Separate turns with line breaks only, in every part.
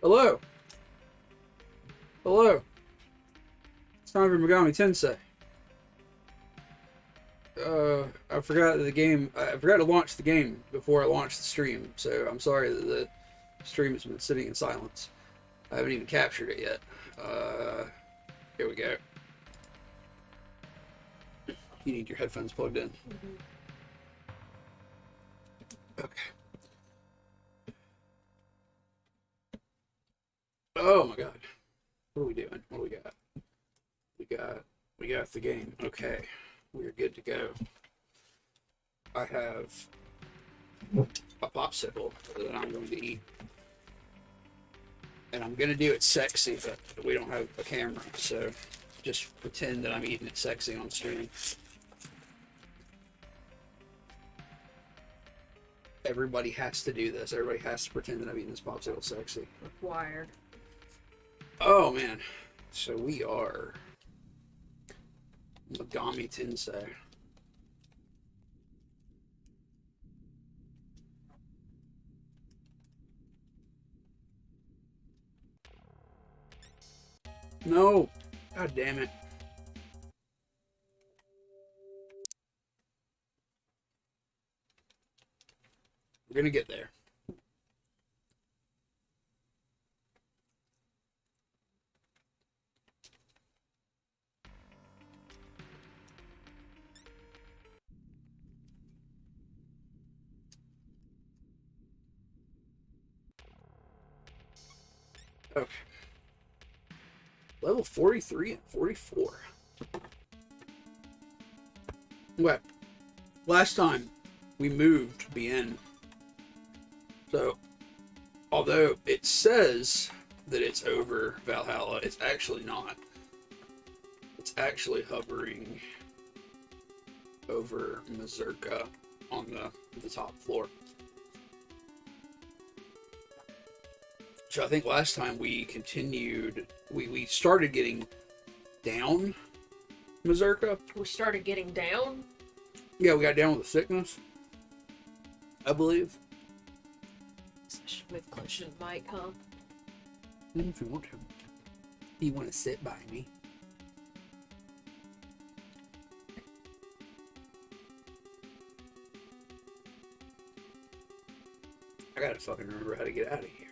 Hello. Hello. It's time for Megami Tensei. I forgot the game. I forgot to launch the game before I launched the stream, so I'm sorry that the stream has been sitting in silence. I haven't even captured it yet. Here we go. You need your headphones plugged in. Okay. Oh my god. What are we doing? What do we got? We got the game. Okay. We're good to go. I have a popsicle that I'm going to eat. And I'm going to do it sexy, but we don't have a camera, so just pretend that I'm eating it sexy on stream. Everybody has to do this. Everybody has to pretend that I'm eating this popsicle sexy.
Required.
Oh, man. So we are Megami Tensei. No. God damn it. We're gonna get there. Okay. Level 43 and 44. Okay. Last time we moved Bien. So, although it says that it's over Valhalla, it's actually not. It's actually hovering over Mazurka on the top floor. So I think last time we continued, we started getting down Mazurka.
We started getting down?
Yeah, we got down with the sickness, I believe.
I should move closer to the mic, huh?
If you want to. You want to sit by me. I gotta fucking remember how to get out of here.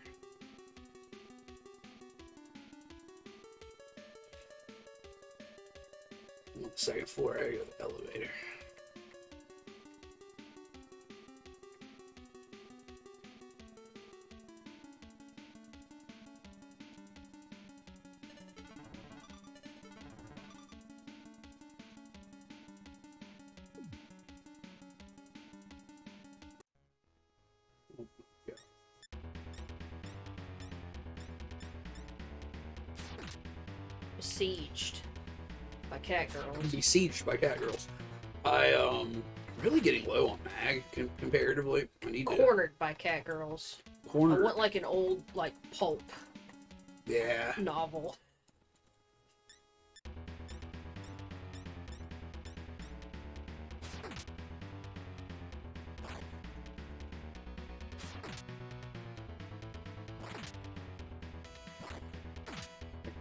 On the second floor, I go to the elevator.
Besieged by cat girls.
Besieged by cat girls. I really getting low on mag comparatively. I need to
Cornered by cat girls. I
corner.
want like an old pulp
Yeah.
novel.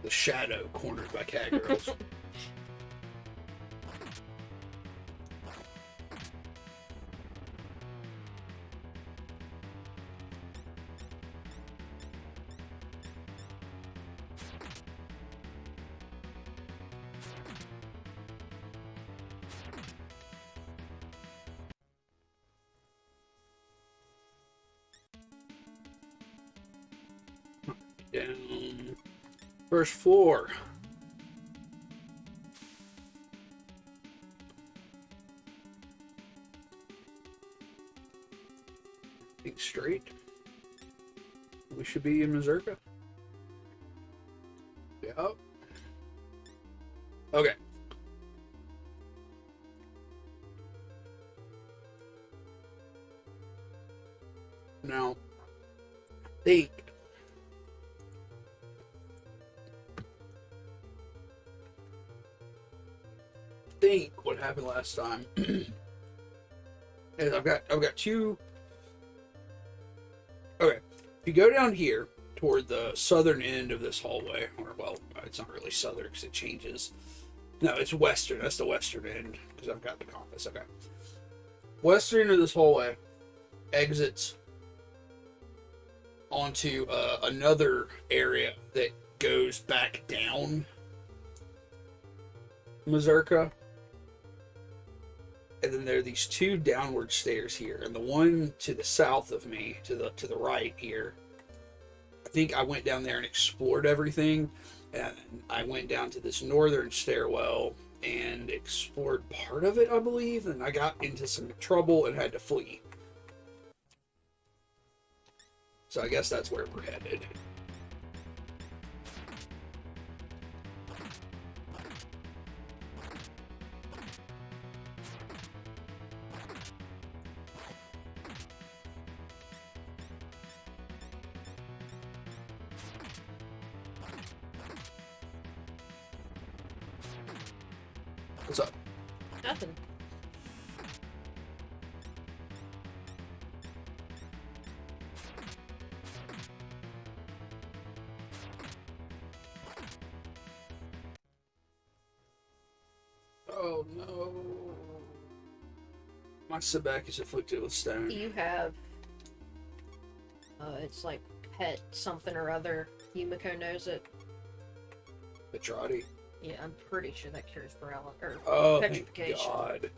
The Shadow cornered by cat girls. Down. First floor. Think straight. We should be in Mazurka. Yep. Okay. Now, think what happened last time is I've got two. Okay, if you go down here to toward the southern end of this hallway. Or, well, it's not really southern because it changes. No, it's western. That's the western end because I've got the compass. Okay. Western end of this hallway exits onto another area that goes back down Mazurka. And then there are these two downward stairs here, and the one to the south of me, to the right here. I think I went down there and explored everything, and I went down to this northern stairwell and explored part of it, I believe, and I got into some trouble and had to flee. So I guess that's where we're headed. What's up?
Nothing.
Oh no. My Sebek is afflicted with stone.
You have. It's like pet something or other. Yumiko knows it.
Petrati.
Yeah, I'm pretty sure that cures paralysis or
Oh, thank
petrification.
God.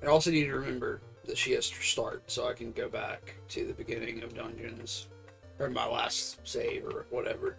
I also need to remember that she has to start so I can go back to the beginning of dungeons. Or my last save or whatever.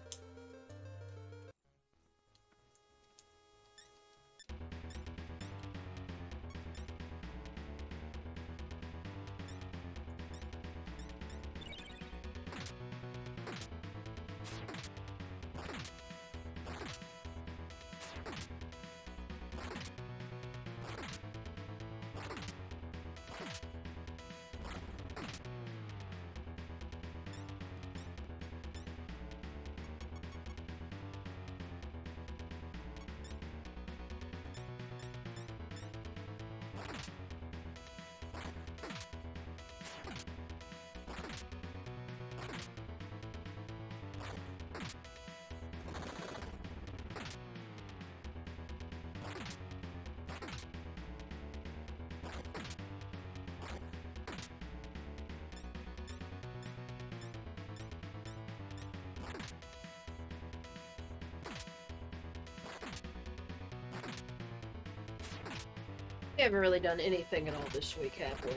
We haven't really done anything at all this week, have we?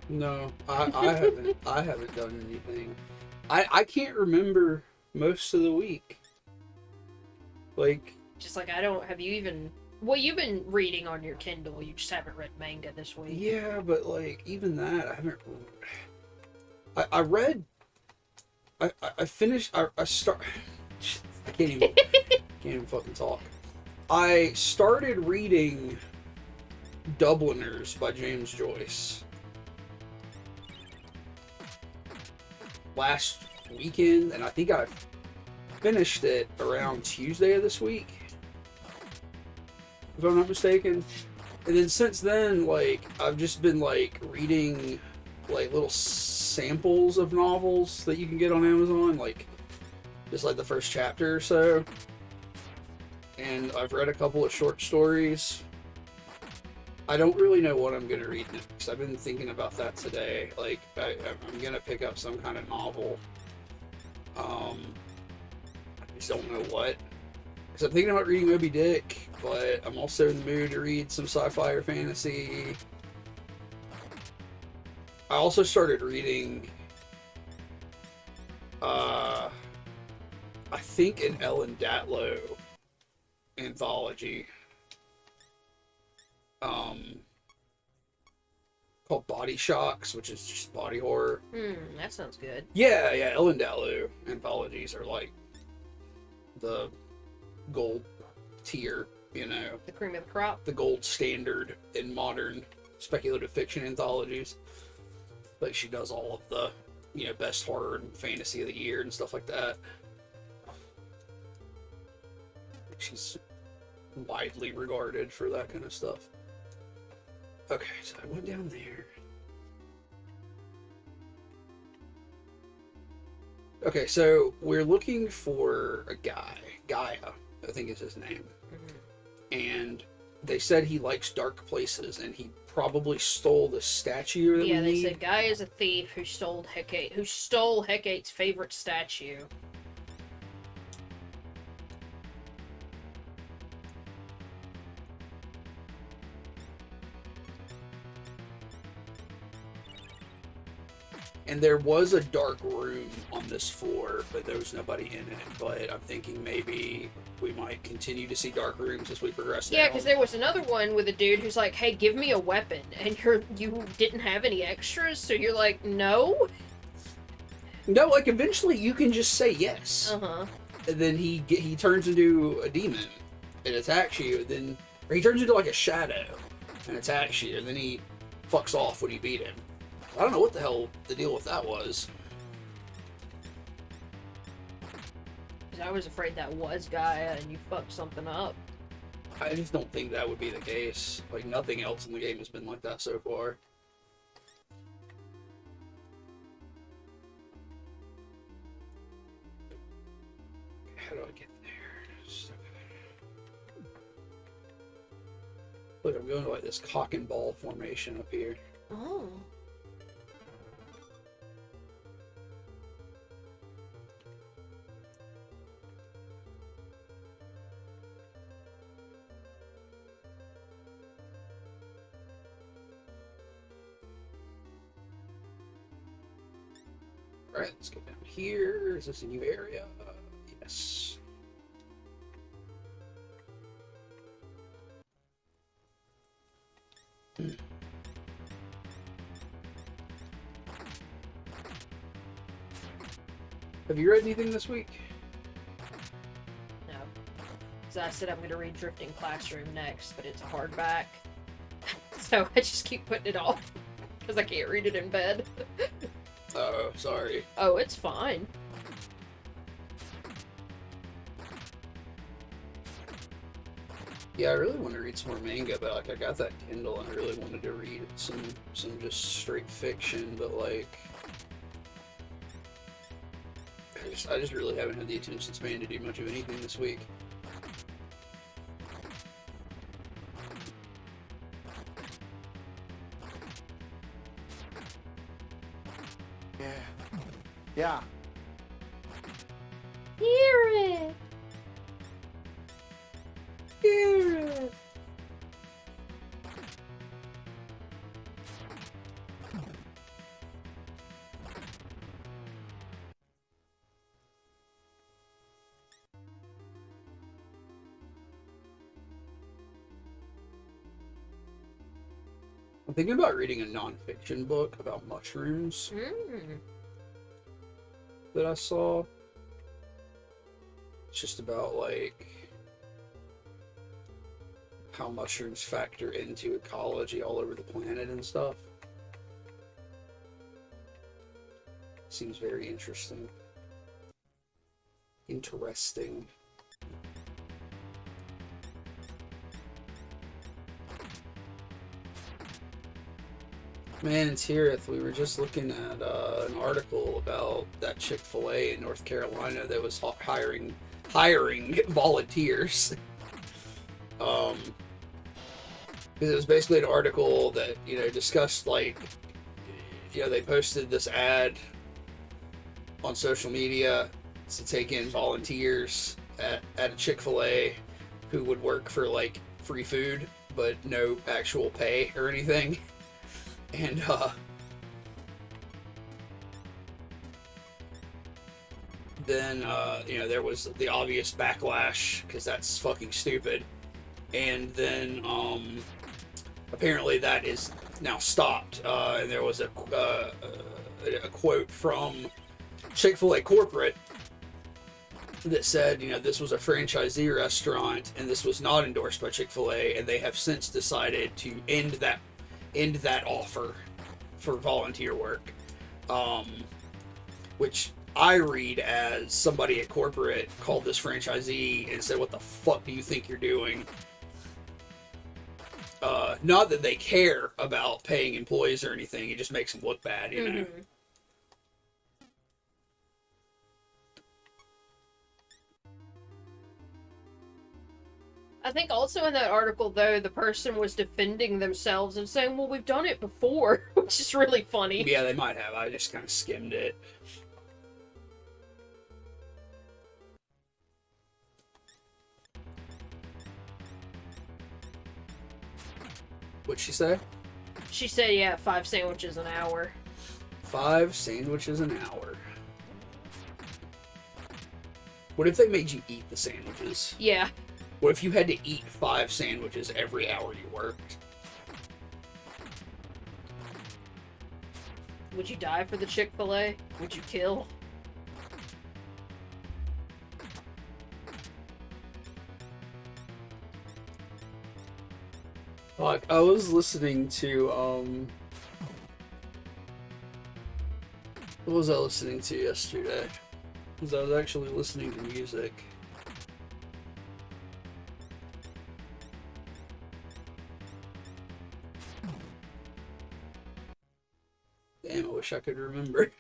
No, I haven't done anything. I can't remember most of the week. Like,
Just like I don't. Have you even? Well, you've been reading on your Kindle. You just haven't read manga this week.
yeah, but like even that I haven't. I read. I finished. I start. I can't even fucking talk. I started reading Dubliners by James Joyce last weekend, and I think I finished it around Tuesday of this week, if I'm not mistaken. And then since then, like, I've just been like reading like little samples of novels that you can get on Amazon, like just like the first chapter or so. And I've read a couple of short stories. I don't really know what I'm gonna read next. I've been thinking about that today. Like, I'm gonna pick up some kind of novel. I just don't know what. Because I'm thinking about reading Moby Dick, but I'm also in the mood to read some sci-fi or fantasy. I also started reading, I think an Ellen Datlow anthology, called Body Shocks, which is just body horror.
That sounds good.
Yeah, Ellen Datlow anthologies are like the gold tier, you know,
The cream of the crop.
the gold standard in modern speculative fiction anthologies. Like, she does all of the, you know, best horror and fantasy of the year and stuff like that. She's widely regarded for that kind of stuff. Okay, so I went down there. Okay, so we're looking for a guy. Gaia, I think is his name. And they said he likes dark places, and he probably stole the statue that we
Yeah, they
need.
said guy is a thief who stole Hecate's favorite statue.
And there was a dark room on this floor, but there was nobody in it. But I'm thinking maybe we might continue to see dark rooms as we progress
Yeah,
down.
because there was another one with a dude who's like, "Hey, give me a weapon," and you didn't have any extras, so you're like, "No."
No, like eventually you can just say yes. And then he turns into a demon and attacks you. Or he turns into like a shadow and attacks you. And then he fucks off when you beat him. I don't know what the hell the deal with that was.
I was afraid that was Gaia and you fucked something up.
I just don't think that would be the case. Like, nothing else in the game has been like that so far. How do I get there? Look, I'm going to like this cock and ball formation up here.
Oh.
Alright, let's go down here. Is this a new area? Yes. Have you read anything this week?
No. So I said I'm going to read Drifting Classroom next, but it's a hardback. So I just keep putting it off because I can't read it in bed.
Oh, sorry.
Oh, it's fine.
Yeah, I really want to read some more manga, but like I got that Kindle and I really wanted to read some just straight fiction, but like I just really haven't had the attention span to do much of anything this week.
Yeah.
Hear it!
Hear it! I'm thinking about reading a nonfiction book about mushrooms that I saw. It's just about like how mushrooms factor into ecology all over the planet and stuff. Seems very interesting. Interesting. Man, it's Tirith. We were just looking at an article about that Chick-fil-A in North Carolina that was hiring volunteers. Because it was basically an article that, you know, discussed like, you know, they posted this ad on social media to take in volunteers at a Chick-fil-A who would work for like free food but no actual pay or anything. And then you know, there was the obvious backlash because that's fucking stupid. And then apparently that is now stopped. And there was a quote from Chick-fil-A corporate that said, you know, this was a franchisee restaurant and this was not endorsed by Chick-fil-A, and they have since decided to end that offer for volunteer work, which I read as somebody at corporate called this franchisee and said, "What the fuck do you think you're doing?" Not that they care about paying employees or anything. It just makes them look bad, you know.
Mm-hmm. I think also in that article, though, the person was defending themselves and saying, well, we've done it before, which is really funny.
Yeah, they might have. I just kind of skimmed it. What'd she say?
She said, yeah, 5 sandwiches an hour.
5 sandwiches an hour. What if they made you eat the sandwiches?
Yeah.
What if you had to eat 5 sandwiches every hour you worked?
Would you die for the Chick-fil-A? Would you kill?
Like, I was listening to, what was I listening to yesterday? Because I was actually listening to music. Damn, I wish I could remember.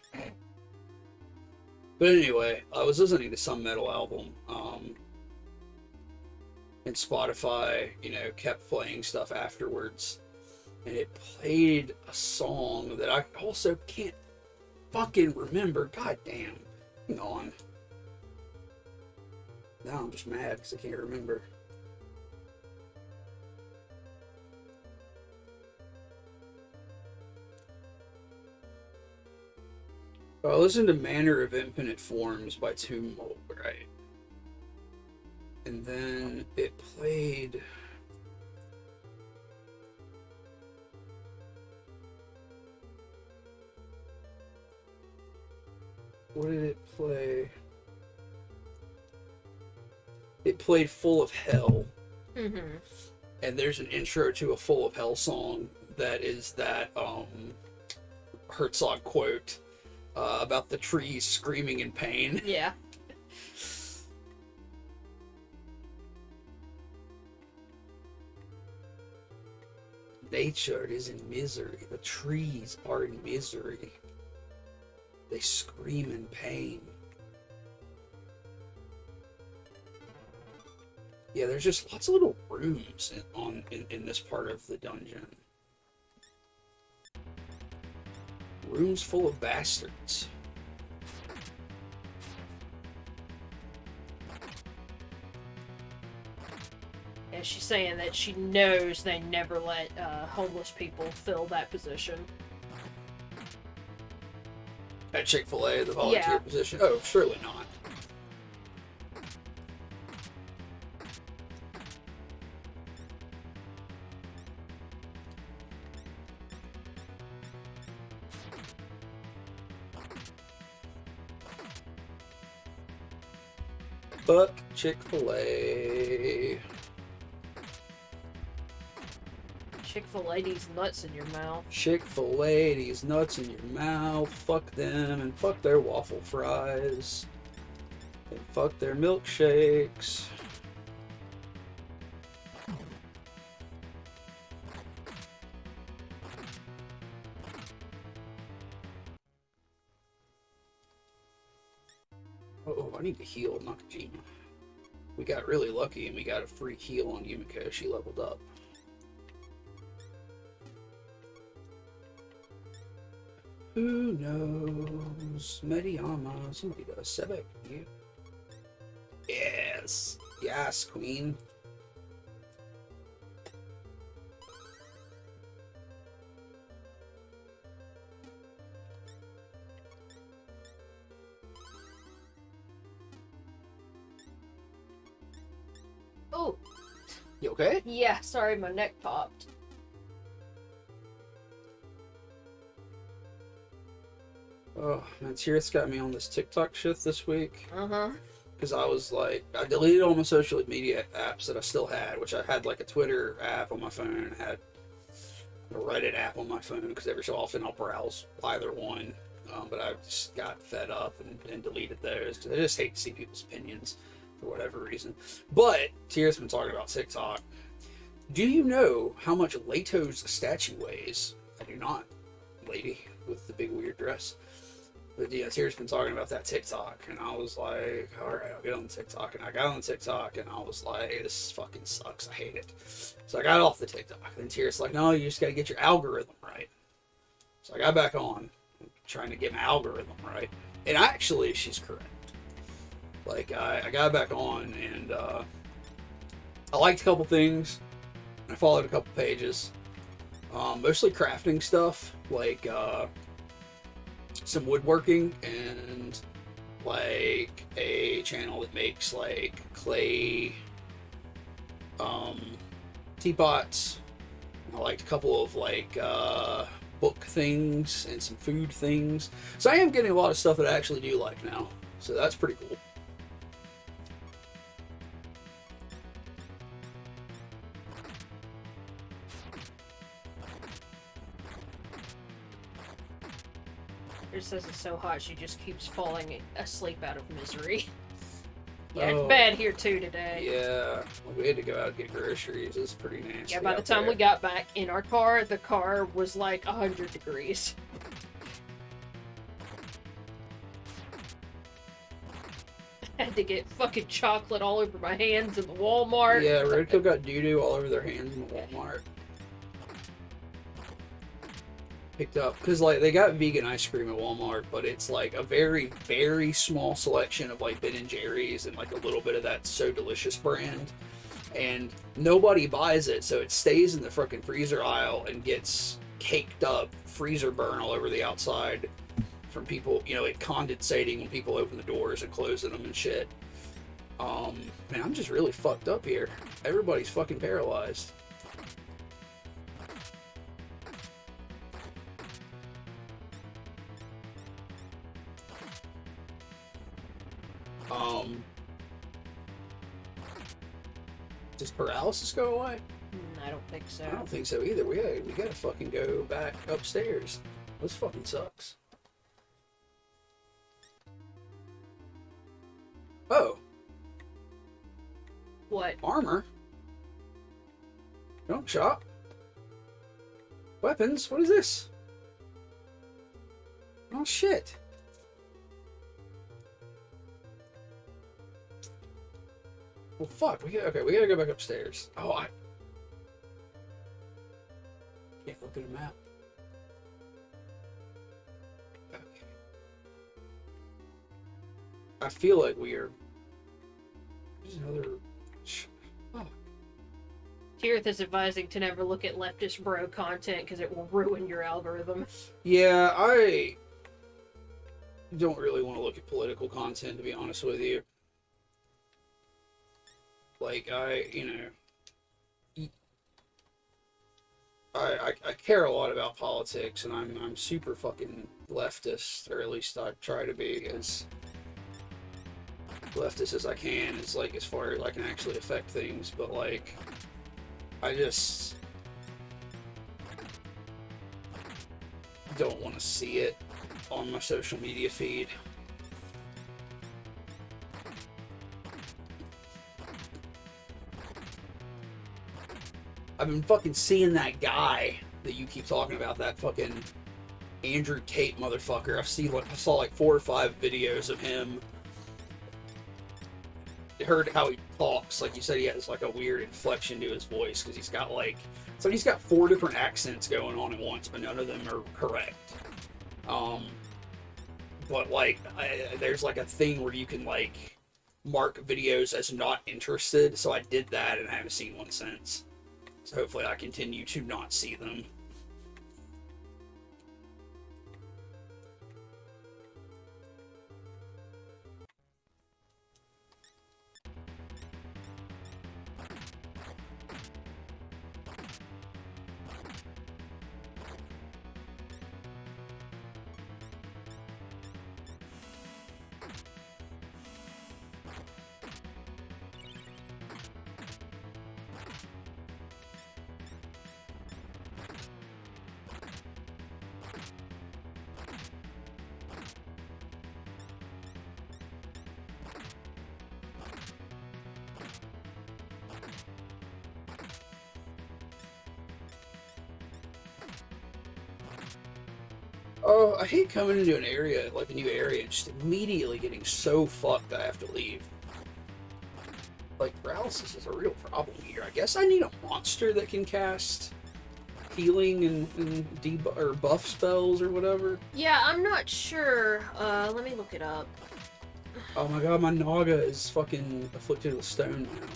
But anyway, I was listening to some metal album, and Spotify, you know, kept playing stuff afterwards. And it played a song that I also can't fucking remember. God damn. Hang on. Now I'm just mad because I can't remember. I listened to Manner of Infinite Forms by Tomb Mold, right? And then it played... What did it play? It played Full of Hell.
Mm-hmm.
And there's an intro to a Full of Hell song that is that Herzog quote about the trees screaming in pain.
Yeah.
Nature is in misery. The trees are in misery. They scream in pain. Yeah, there's just lots of little rooms in this part of the dungeon. Rooms full of bastards.
And she's saying that she knows they never let homeless people fill that position.
At Chick-fil-A, the volunteer
Yeah.
position? Oh, surely not. Fuck Chick-fil-A.
Chick-fil-A these nuts in your mouth.
Chick-fil-A, these nuts in your mouth. Fuck them and fuck their waffle fries. And fuck their milkshakes. Oh, I need to heal Nakajima. We got really lucky and we got a free heal on Yumiko. She leveled up. Who knows? Mediyama. Somebody does. Sebek, you. Yes. Yes, queen.
Oh,
You okay?
yeah, sorry, my neck popped.
Oh, man, Tyrus got me on this TikTok shit this week.
Uh-huh.
Because I was like, I deleted all my social media apps that I still had, which I had like a Twitter app on my phone, I had a Reddit app on my phone, because every so often I'll browse either one. But I just got fed up and deleted those. I just hate to see people's opinions for whatever reason. But Tyrus been talking about TikTok, Do you know how much Leto's statue weighs? I do not, lady with the big weird dress. But yeah, Tira's been talking about that TikTok, and I was like, all right, I'll get on the TikTok. And I got on the TikTok, and I was like, this fucking sucks. I hate it. So I got off the TikTok. And Tira's like, no, you just got to get your algorithm right. So I got back on, trying to get my algorithm right. And actually, she's correct. Like, I got back on, and I liked a couple things. I followed a couple pages. Mostly crafting stuff, like some woodworking, and like a channel that makes like clay teapots. I liked a couple of like book things and some food things. So I am getting a lot of stuff that I actually do like now. So that's pretty cool.
It says it's so hot she just keeps falling asleep out of misery. Yeah,
Oh,
it's bad here too today.
Yeah, we had to go out and get groceries. It's pretty nasty.
Yeah, by the time we got back in our car, the car was like 100 degrees. Had to get fucking chocolate all over my hands in the Walmart.
Yeah, Redco got doo-doo all over their hands in the Walmart. Picked up, because like they got vegan ice cream at Walmart, but it's like a very, very small selection of like Ben and Jerry's and like a little bit of that So Delicious brand. And nobody buys it, so it stays in the frickin' freezer aisle and gets caked up, freezer burn all over the outside from people, you know, it condensating when people open the doors and closing them and shit. Man, I'm just really fucked up here. Everybody's fucking paralyzed. Does paralysis go away?
I don't think so.
I don't think so either. We gotta fucking go back upstairs. This fucking sucks. Oh.
What?
Armor. Jump shot. Weapons. What is this? Oh shit. Well, fuck. We gotta go back upstairs. Oh, I can't look at a map. Okay. I feel like we are. There's another. Oh.
Tirith is advising to never look at leftist bro content because it will ruin your algorithm.
Yeah, I don't really want to look at political content, to be honest with you. Like, I care a lot about politics, and I'm super fucking leftist, or at least I try to be as leftist as I can. It's like as far as I can actually affect things, but like, I just don't want to see it on my social media feed. I've been fucking seeing that guy that you keep talking about, that fucking Andrew Tate motherfucker. I saw like 4 or 5 videos of him. I heard how he talks. Like you said, he has like a weird inflection to his voice because he's got like, so he's got 4 different accents going on at once, but none of them are correct. But like, there's like a thing where you can like mark videos as not interested. So I did that, and I haven't seen one since. So hopefully I continue to not see them. Oh, I hate coming into an area, like a new area, and just immediately getting so fucked I have to leave. Like, paralysis is a real problem here. I guess I need a monster that can cast healing and debuff or buff spells or whatever.
Yeah, I'm not sure. Let me look it up.
Oh my god, my Naga is fucking afflicted with stone now.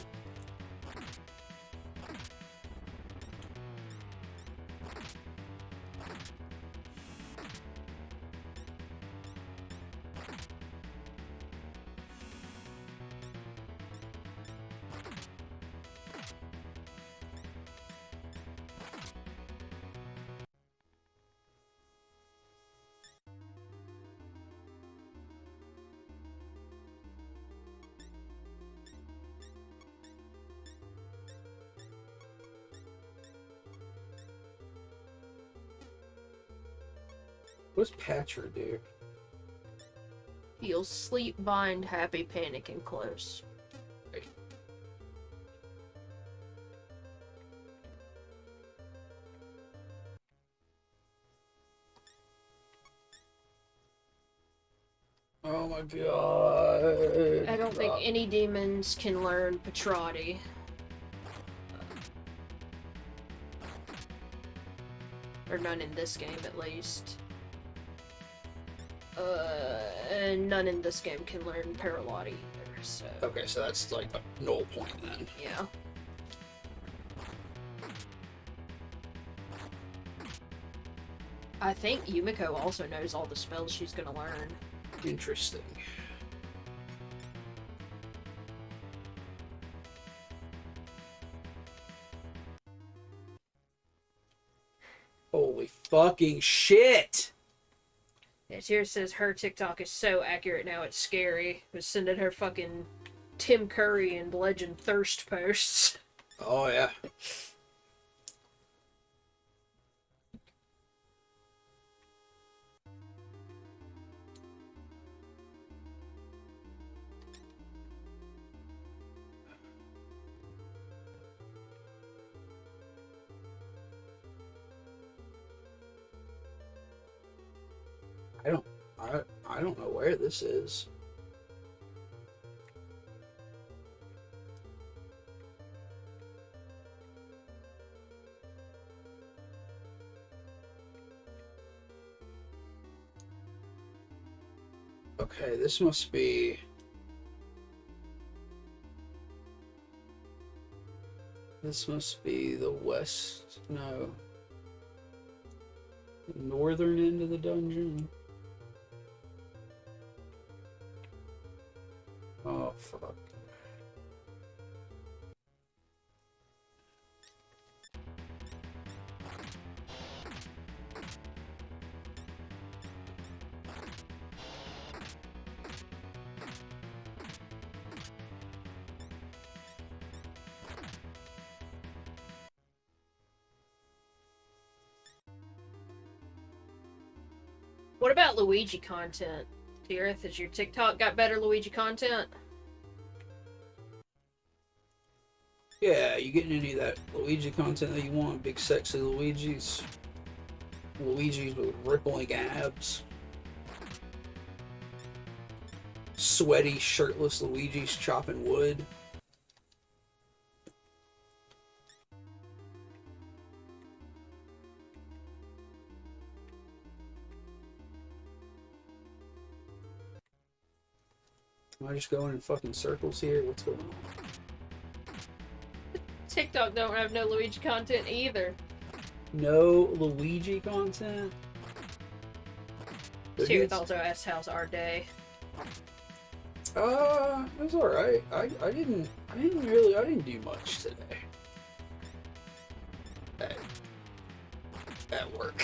What does Patcher do?
He'll sleep, bind, happy, panic, and close.
Oh my god.
I don't think any demons can learn Patrati. Or none in this game, at least. And none in this game can learn Paralotti either, so...
Okay, so that's like a null point then.
Yeah. I think Yumiko also knows all the spells she's gonna learn.
Interesting. Holy fucking shit!
It here says her TikTok is so accurate now it's scary. Was sending her fucking Tim Curry and Legend Thirst posts.
Oh yeah. I don't know where this is. Okay, this must be... This must be the west... No. Northern end of the dungeon. Oh, fuck.
What about Luigi content? Tirith, has your TikTok got better Luigi content?
Yeah, you getting any of that Luigi content that you want? Big sexy Luigis. Luigis with rippling abs. Sweaty, shirtless Luigis chopping wood. Am I just going in fucking circles here? What's going on?
TikTok don't have no Luigi content either.
No Luigi content?
Tirith also asked how's our day.
It was alright. I didn't do much today. At work.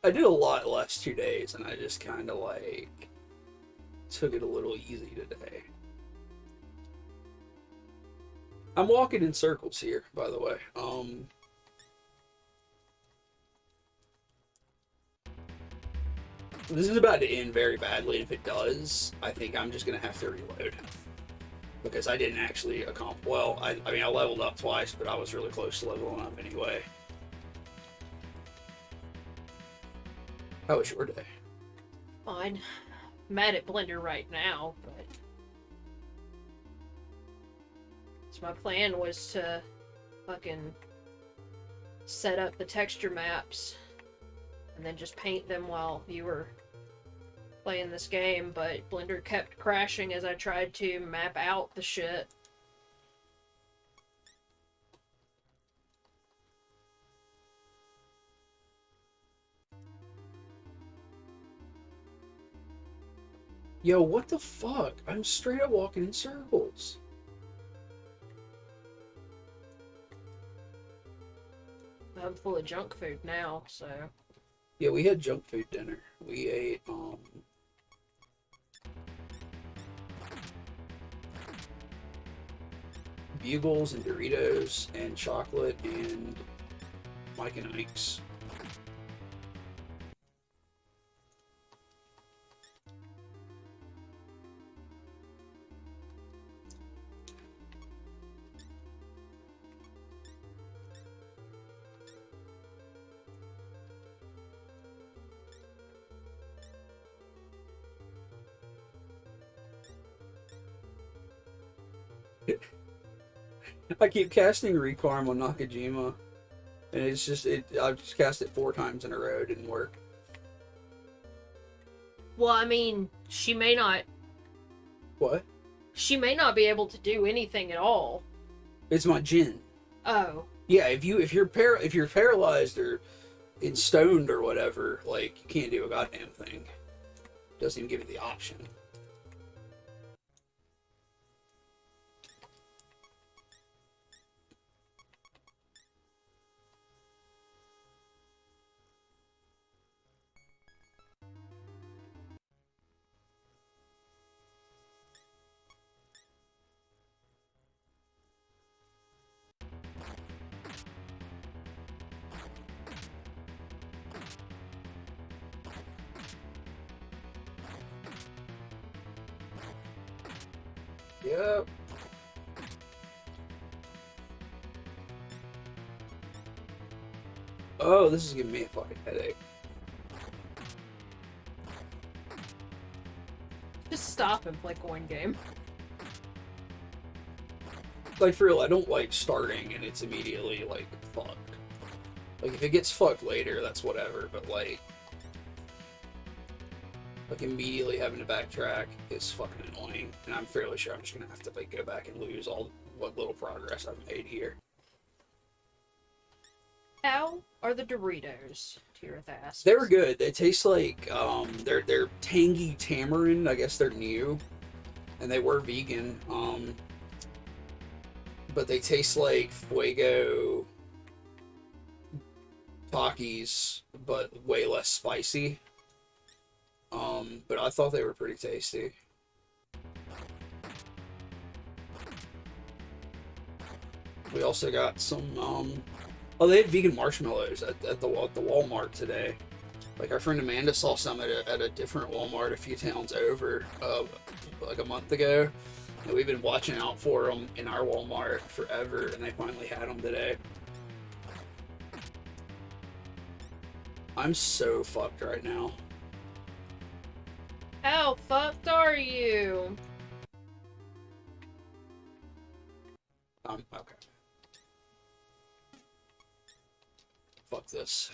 I did a lot the last 2 days, and I just kind of like took it a little easy today. I'm walking in circles here, by the way. This is about to end very badly, and if it does, I think I'm just gonna have to reload. Because I didn't actually accomplish... Well, I mean, I leveled up twice, but I was really close to leveling up anyway. How was your day?
Fine. Mad at Blender right now, but so my plan was to fucking set up the texture maps and then just paint them while you were playing this game, but Blender kept crashing as I tried to map out the shit.
Yo, what the fuck? I'm straight up walking in circles.
I'm full of junk food now, so
Yeah, we had junk food dinner. We ate, Bugles and Doritos and chocolate and Mike and Ike's. I keep casting Recarm on Nakajima, and it's just I've just cast it 4 times in a row. It didn't work.
well, I mean,
What?
she may not be able to do anything at all.
It's my Jin.
Oh.
Yeah, if you're paralyzed or in stoned or whatever, like you can't do a goddamn thing. Doesn't even give you the option. Yep. Oh, this is giving me a fucking headache.
Just stop and play coin game.
Like, for real, I don't like starting and it's immediately, like, fucked. Like, if it gets fucked later, that's whatever, but, like, immediately having to backtrack is fucking annoying, and I'm fairly sure I'm just gonna have to, like, go back and lose all what little progress I've made here.
How are the Doritos? Tirith asks.
They were good. They taste like, they're tangy tamarind. I guess they're new, and they were vegan. But they taste like Fuego Takis, but way less spicy. But I thought they were pretty tasty. We also got some, oh, they had vegan marshmallows at the Walmart today. Like, our friend Amanda saw some at a different Walmart a few towns over, like a month ago. And we've been watching out for them in our Walmart forever, and they finally had them today. I'm so fucked right now.
How fucked are you?
Okay. Fuck this.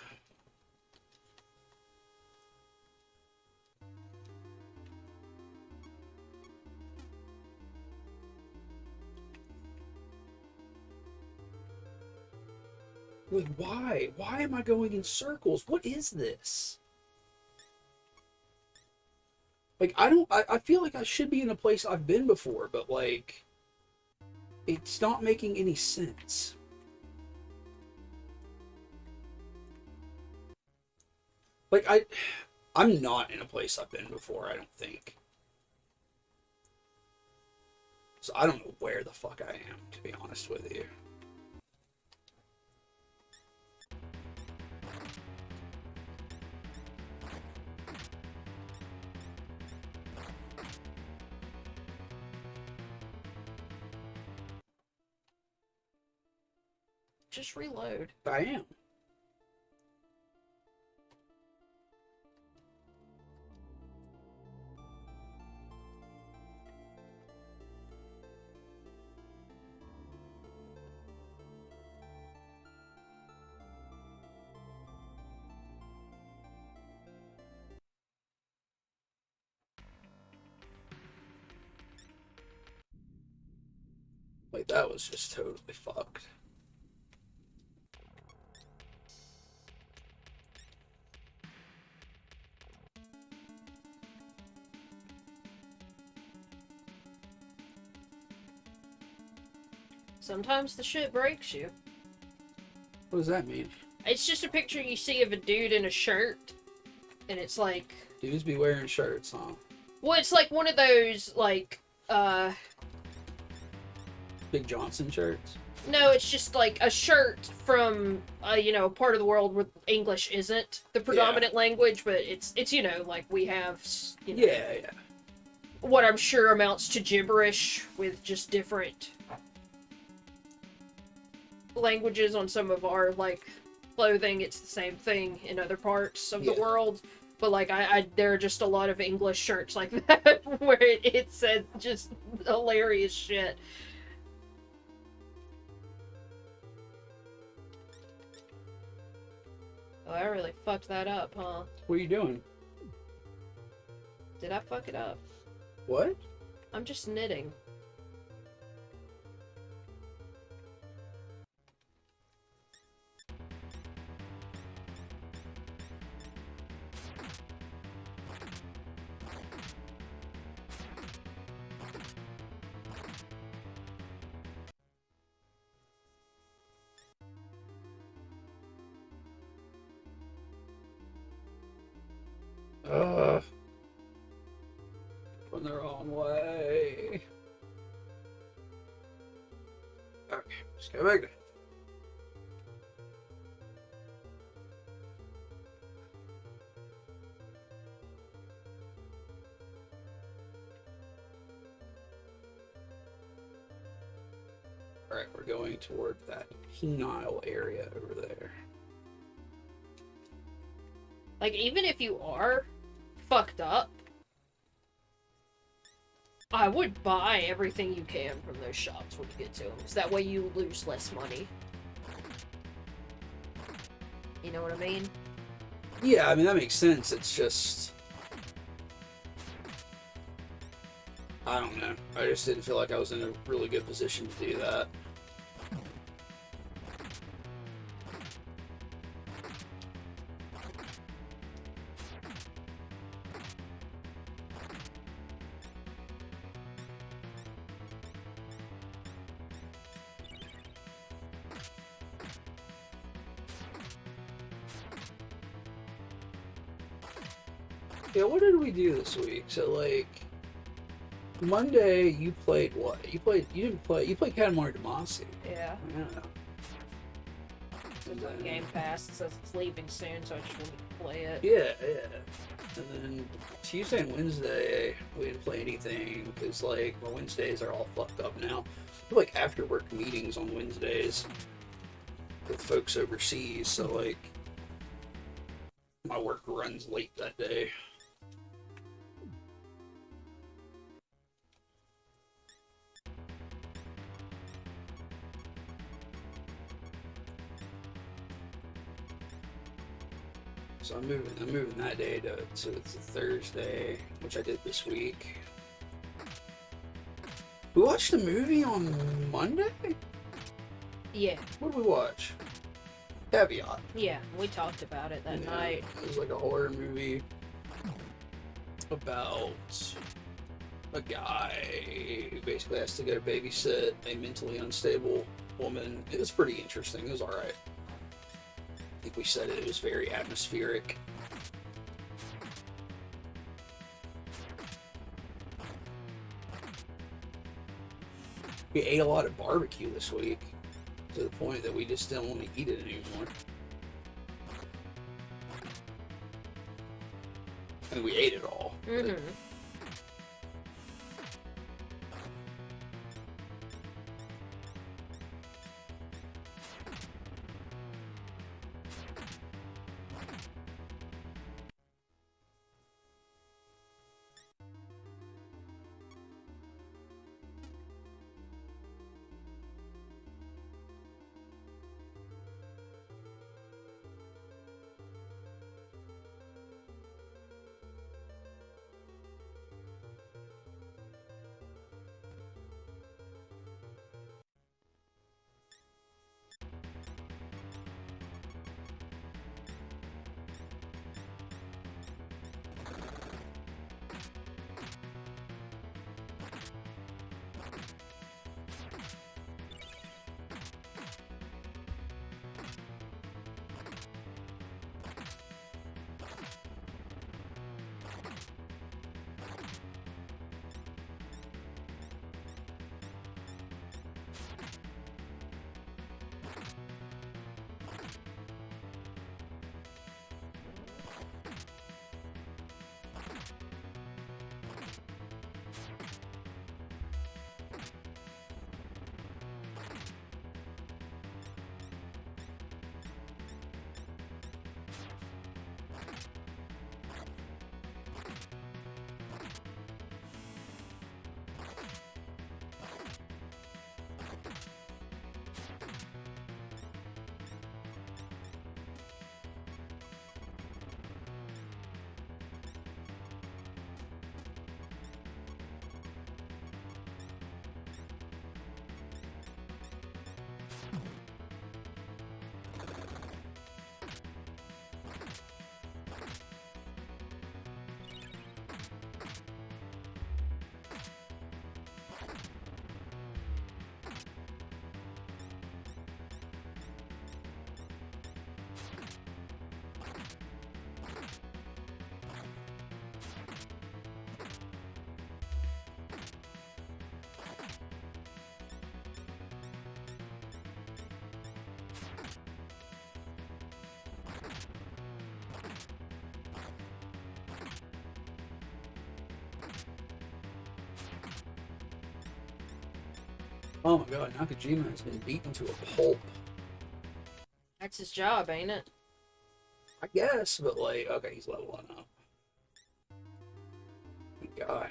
Like, why? Why am I going in circles? What is this? Like, I feel like I should be in a place I've been before, but, like, it's not making any sense. Like, I'm not in a place I've been before, I don't think. So I don't know where the fuck I am, to be honest with you.
Just reload.
I am. Like, that was just totally fucked.
Sometimes the shit breaks you.
What does that mean?
It's just a picture you see of a dude in a shirt, and it's like...
Dudes be wearing shirts, huh?
Well, it's like one of those, like,
Big Johnson shirts?
No, it's just like a shirt from, a part of the world where English isn't the predominant language, but it's like we have,
Yeah.
what I'm sure amounts to gibberish with just different languages on some of our, like, clothing. It's the same thing in other parts of the world. But, like, there are just a lot of English shirts like that where it says just hilarious shit. Oh, I really fucked that up, huh?
What are you doing?
Did I fuck it up?
What?
I'm just knitting.
Ugh. Going the wrong way. Okay, let's go back there. Alright, we're going toward that penile area over there.
Like, even if you are fucked up, I would buy everything you can from those shops when you get to them. So that way you lose less money. You know what I mean?
Yeah, I mean, that makes sense. It's just... I don't know. I just didn't feel like I was in a really good position to do that. Yeah, what did we do this week? So, like, Monday you played what? You played Katamari Damacy.
Yeah.
Yeah.
It's on Game Pass. It says it's leaving soon, so I just wanted to play it.
Yeah. And then Tuesday and Wednesday, we didn't play anything because, like, my Wednesdays are all fucked up now. I do, like, after work meetings on Wednesdays with folks overseas, so, like, my work runs late that day. So I'm moving that day to it's a Thursday, which I did this week. We watched a movie on Monday?
Yeah.
What did we watch? Caveat.
Yeah, we talked about it that night.
It was like a horror movie about a guy who basically has to go babysit a mentally unstable woman. It was pretty interesting. It was alright. I think we said it was very atmospheric. We ate a lot of barbecue this week to the point that we just didn't want to eat it anymore. I mean, we ate it all.
Mm-hmm.
Oh my god, Nakajima has been beaten to a pulp.
That's his job, ain't it?
I guess, but like, okay, he's leveling up. My god.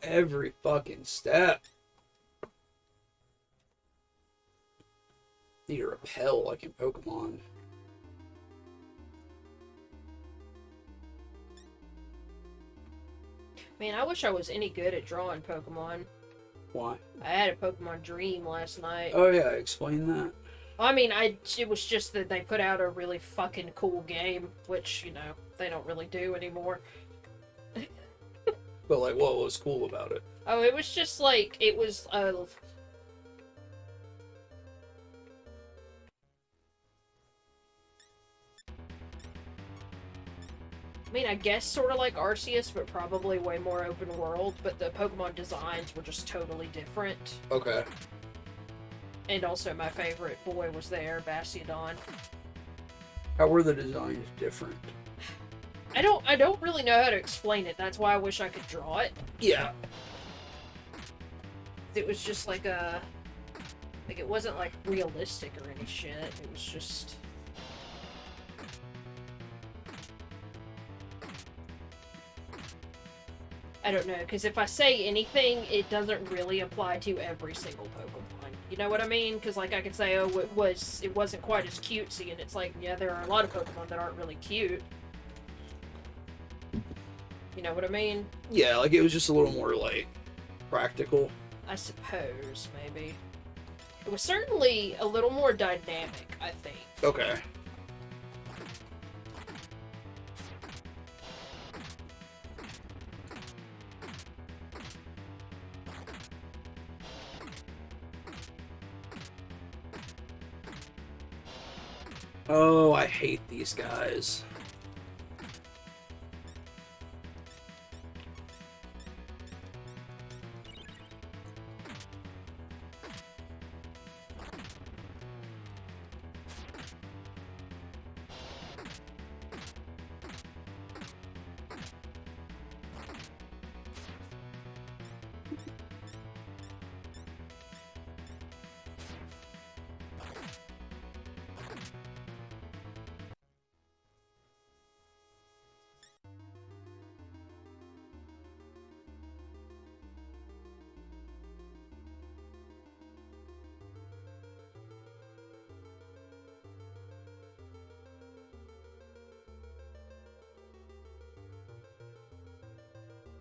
Every fucking step. Need to repel like in Pokemon.
Man, I wish I was any good at drawing Pokemon.
Why?
I had a Pokemon dream last night.
Oh yeah, explain that.
I mean, it was just that they put out a really fucking cool game, which, you know, they don't really do anymore.
But like, what was cool about it?
Oh, it was just like, it was, I mean, I guess sort of like Arceus, but probably way more open world, but the Pokemon designs were just totally different.
Okay.
And also my favorite boy was there, Bastiodon.
How were the designs different?
I don't really know how to explain it. That's why I wish I could draw it.
Yeah.
It was just like it wasn't like realistic or any shit. It was just... I don't know, because if I say anything, it doesn't really apply to every single Pokemon. You know what I mean? Because like I could say, oh, it wasn't quite as cutesy, and it's like, yeah, there are a lot of Pokemon that aren't really cute. You know what I mean?
Yeah, like it was just a little more like practical.
I suppose, maybe. It was certainly a little more dynamic, I think.
Okay. Oh, I hate these guys.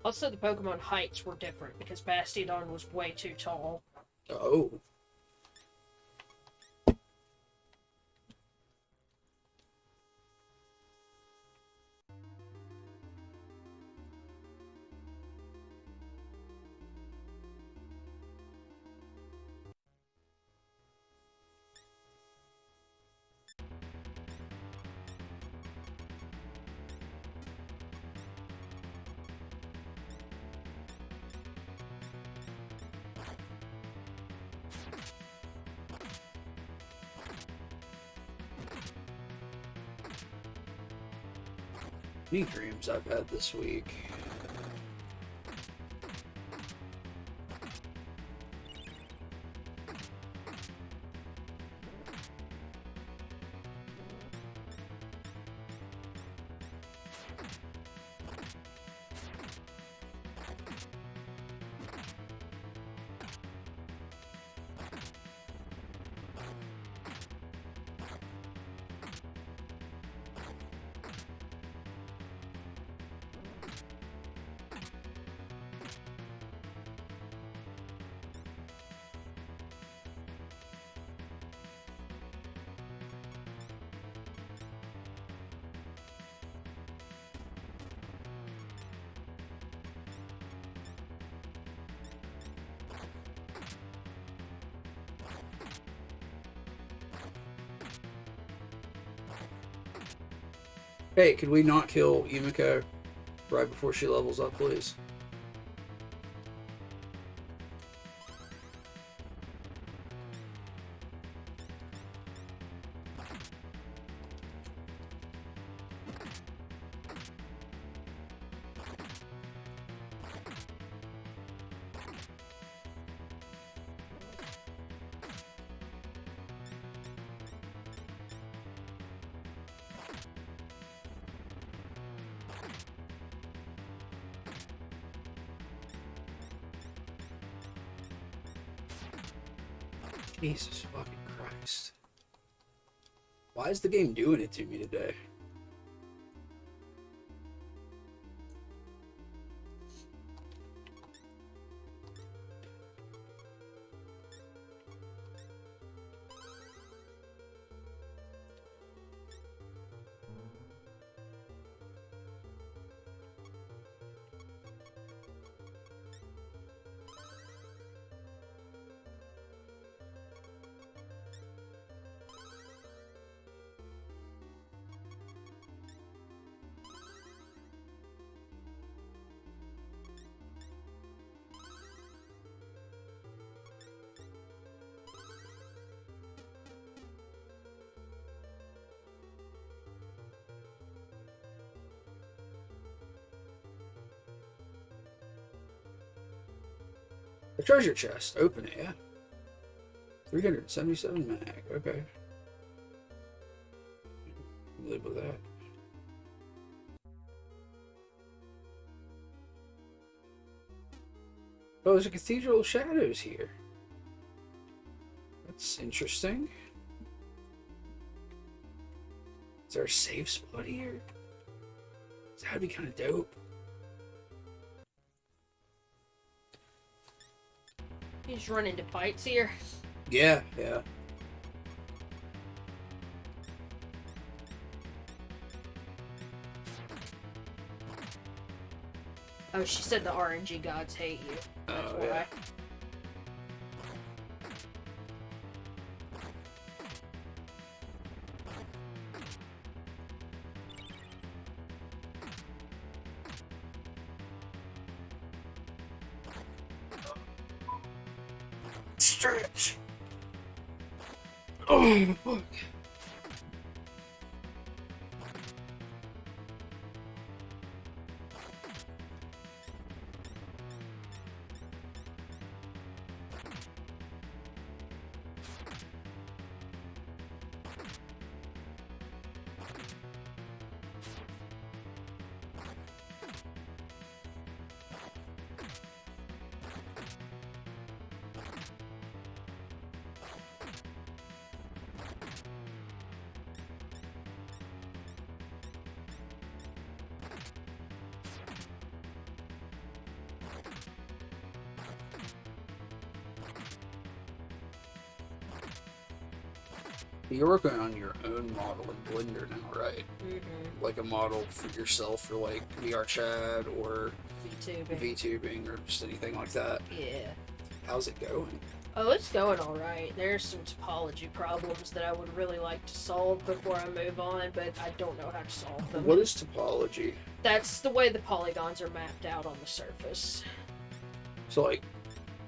Also, the Pokemon heights were different, because Bastiodon was way too tall.
Oh. Many dreams I've had this week. Hey, could we not kill Yumiko right before she levels up, please? Jesus fucking Christ. Why is the game doing it to me today? The treasure chest. Open it, yeah. 377 mag. Okay. Live with that. Oh, there's a Cathedral of Shadows here. That's interesting. Is there a safe spot here? That'd be kind of dope.
You just run into fights here.
Yeah, yeah.
Oh, she said the RNG gods hate you. That's why.
Yeah. Stretch. Oh, fuck. You're working on your own model in Blender now, right?
Mm-hmm.
Like a model for yourself for like VR chat or
VTubing.
VTubing or just anything like that.
Yeah.
How's it going?
Oh, it's going alright. There's some topology problems that I would really like to solve before I move on, but I don't know how to solve them.
What is topology?
That's the way the polygons are mapped out on the surface.
So like,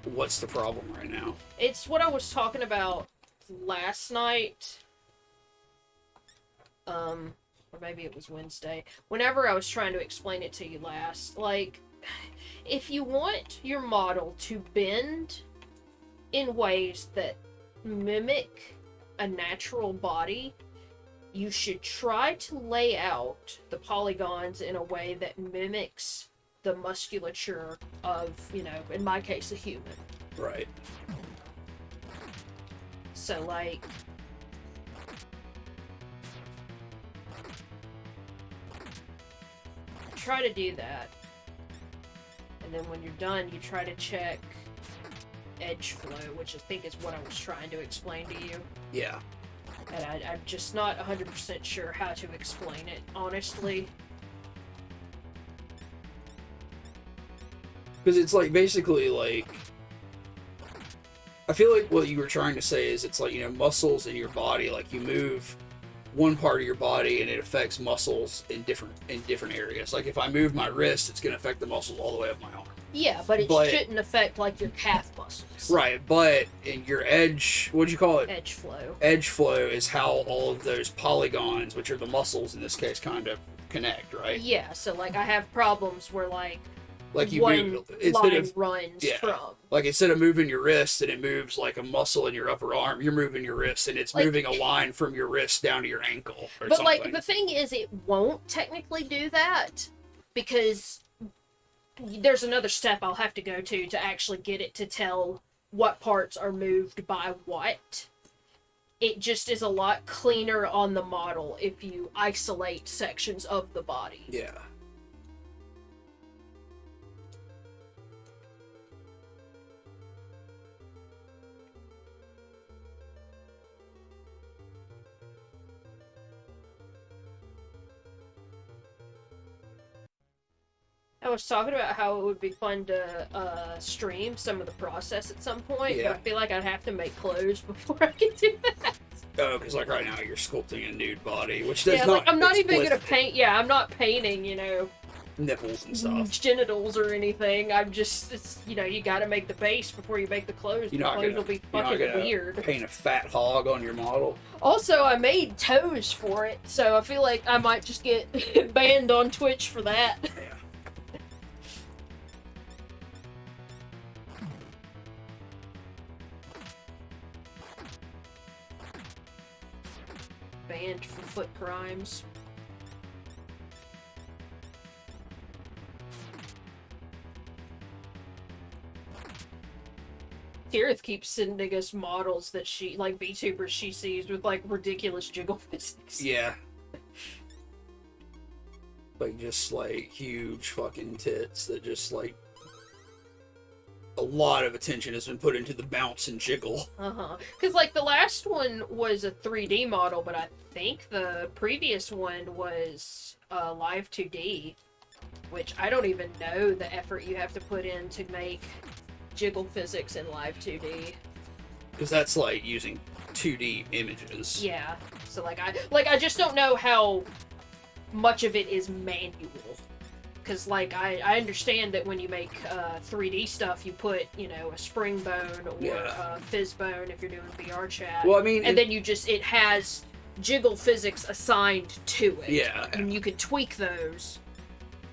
what's the problem right now?
It's what I was talking about last night. Or maybe it was Wednesday. Whenever I was trying to explain it to you last, like, if you want your model to bend in ways that mimic a natural body, you should try to lay out the polygons in a way that mimics the musculature of, you know, in my case, a human.
Right.
So, like, try to do that. And then when you're done, you try to check edge flow, which I think is what I was trying to explain to you.
Yeah.
And I'm just not 100% sure how to explain it, honestly.
Because it's like, basically, like, I feel like what you were trying to say is it's like, you know, muscles in your body, like you move one part of your body and it affects muscles in different areas. Like if I move my wrist, it's going to affect the muscles all the way up my arm.
Yeah, but it shouldn't affect, like, your calf muscles.
Right, but in your edge, what'd you call it?
Edge flow.
Edge flow is how all of those polygons, which are the muscles in this case, kind of connect, right?
Yeah, so, like, I have problems where, like
you
one
move,
line runs from.
Like instead of moving your wrist and it moves like a muscle in your upper arm, you're moving your wrist and it's like, moving a line from your wrist down to your ankle or
but
something.
Like the thing is, it won't technically do that because there's another step I'll have to go to actually get it to tell what parts are moved by what. It just is a lot cleaner on the model if you isolate sections of the body.
Yeah.
I was talking about how it would be fun to stream some of the process at some point,
Yeah.
but I feel like I'd have to make clothes before I could do that.
Oh, because like right now you're sculpting a nude body, which does
Yeah,
not.
like I'm not even gonna
explicit
paint. Yeah, I'm not painting,
nipples and stuff.
genitals or anything. I'm just, it's, you gotta make the base before you make the clothes.
You're
The
not
clothes
gonna,
will be
you're not
fucking
gonna
weird.
paint a fat hog on your model.
Also, I made toes for it, so I feel like I might just get banned on Twitch for that.
Yeah.
Banned for foot crimes. Tirith keeps sending us models that she, like, VTubers she sees with, like, ridiculous jiggle physics.
Yeah. Like, just, like, huge fucking tits that just, like, a lot of attention has been put into the bounce and jiggle.
Uh-huh. Because, like, the last one was a 3D model, but I think the previous one was live 2D, which I don't even know the effort you have to put in to make jiggle physics in live 2D.
Because that's, like, using 2D images.
Yeah. So, I just don't know how much of it is manual. Because, like, I understand that when you make 3D stuff, you put, a spring bone or a fizz bone if you're doing VR chat.
Well, I mean...
And then it has jiggle physics assigned to it.
Yeah.
And you can tweak those,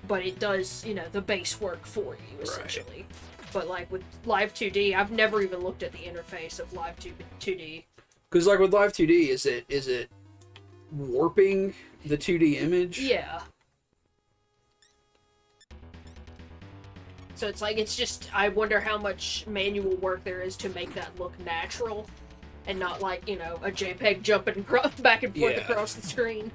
but it does, the base work for you, essentially. Right. But, like, with Live 2D, I've never even looked at the interface of Live 2D.
Because, like, with Live 2D, is it warping the 2D image?
Yeah. So it's just, I wonder how much manual work there is to make that look natural and not like, a JPEG jumping back and forth across the screen.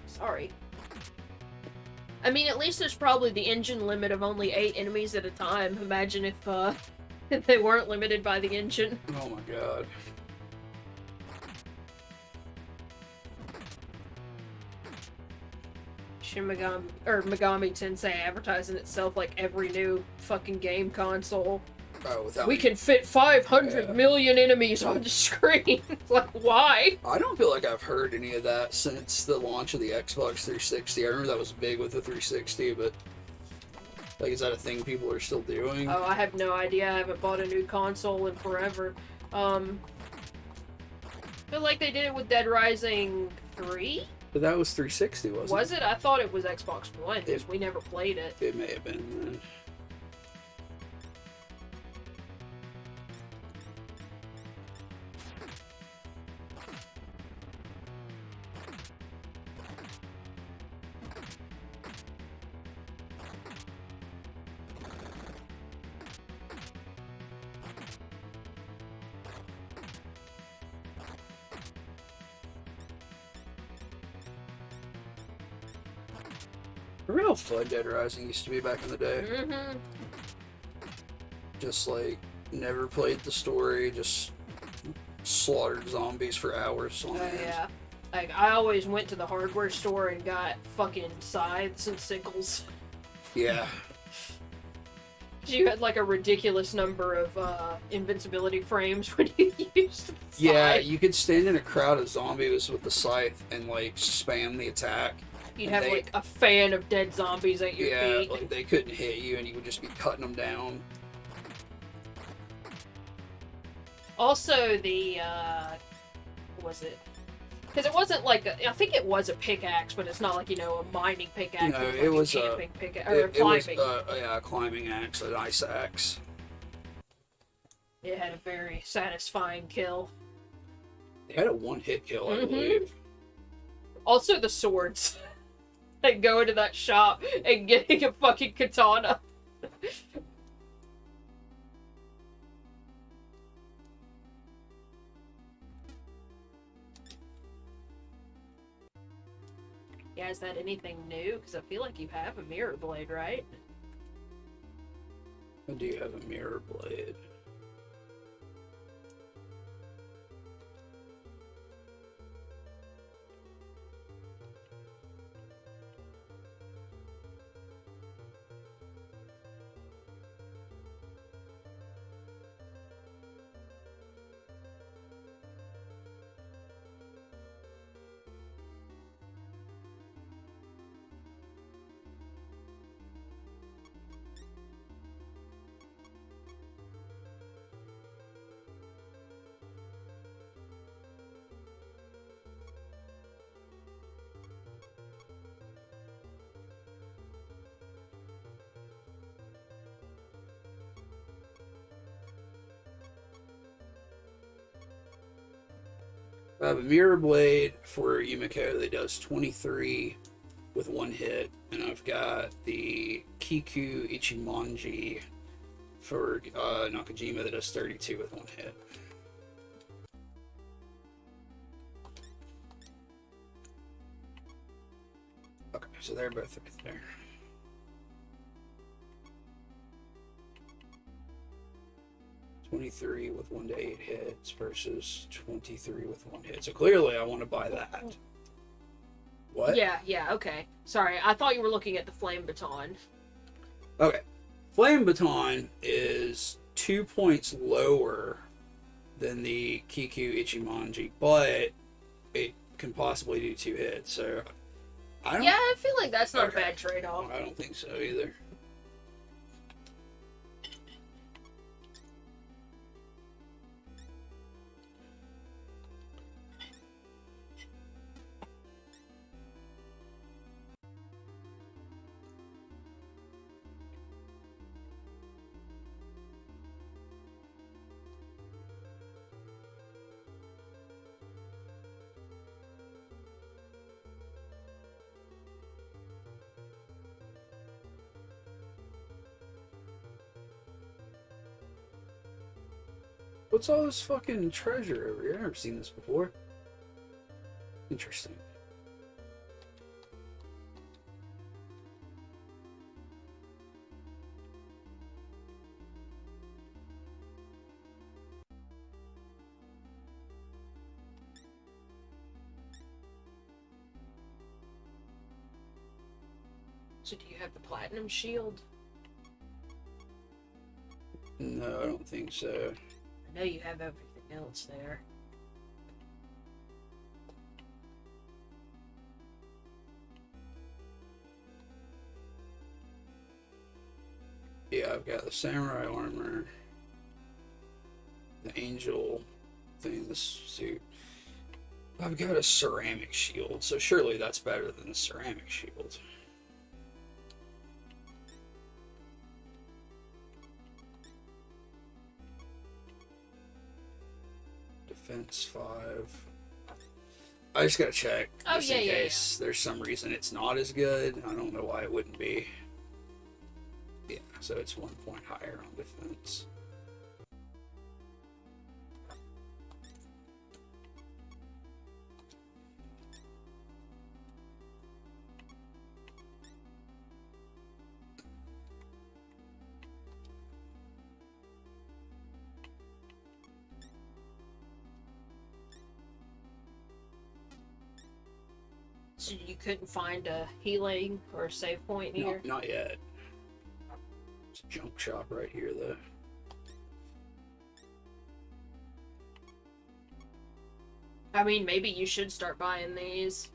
Sorry. I mean, at least there's probably the engine limit of only 8 enemies at a time. Imagine if they weren't limited by the engine.
Oh my god.
Megami Tensei advertising itself like every new fucking game console.
Oh,
we can fit 500 million enemies on the screen. Like, why?
I don't feel like I've heard any of that since the launch of the Xbox 360. I remember that was big with the 360, but like, is that a thing people are still doing?
Oh, I have no idea. I haven't bought a new console in forever. I feel like they did it with Dead Rising 3?
But that was 360, wasn't it?
Was it? I thought it was Xbox One, because we never played it.
It may have been. Remember how fun Dead Rising used to be back in the day?
Mm-hmm.
Just, like, never played the story, just slaughtered zombies for hours on end.
Yeah. Like, I always went to the hardware store and got fucking scythes and sickles.
Yeah.
You had like a ridiculous number of invincibility frames when you used the
Yeah,
scythe.
you could stand in a crowd of zombies with the scythe and like spam the attack.
You'd
and
have
they,
like a fan of dead zombies at your
yeah,
feet.
like they couldn't hit you, and you would just be cutting them down.
Also, what was it? Because it wasn't like I think it was a pickaxe, but it's not like a mining pickaxe.
No,
It
it
was
was
like
a
a camping pickaxe or a
it was
climbing.
a climbing axe, an ice axe.
It had a very satisfying kill.
They had a one-hit kill, I
Mhm.
believe.
Also, the swords. Like go into that shop and getting a fucking katana. Yeah, is that anything new? Because I feel like you have a mirror blade, right?
I do have a mirror blade. I have a mirror blade for Yumiko that does 23 with one hit, and I've got the Kiku Ichimonji for Nakajima that does 32 with one hit. Okay, so they're both right there. $23 with 1 to 8 hits versus 23 with 1 hit. So clearly I want to buy that. What?
Yeah, okay. Sorry, I thought you were looking at the flame baton.
Okay. Flame Baton is 2 points lower than the Kiku Ichimonji, but it can possibly do 2 hits. So I don't.
Yeah, I feel like that's not
Okay.
a bad trade-off.
I don't think so either. What's all this fucking treasure over here? I've never seen this before. Interesting.
So do you have the platinum shield?
No, I don't think so.
I know you have everything else there.
Yeah, I've got the samurai armor, the angel thing, this suit. I've got a ceramic shield, so surely that's better than the ceramic shield. Defense 5. I just gotta check,
Oh,
just in case there's some reason it's not as good. I don't know why it wouldn't be. Yeah, so it's 1 point higher on defense.
So you couldn't find a healing or a save point here?
No, not yet. junk shop right here, though.
I mean, maybe you should start buying these.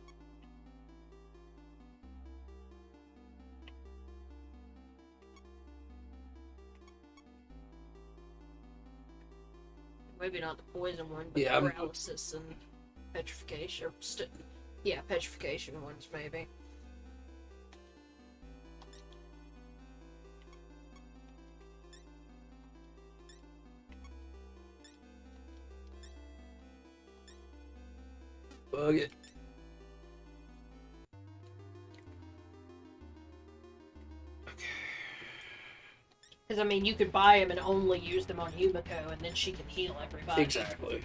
Maybe not the poison one, but
Yeah,
the paralysis and petrification. Yeah, petrification ones, maybe.
Bug it. Okay.
Because, I mean, you could buy them and only use them on Yumiko, and then she can heal everybody.
Exactly.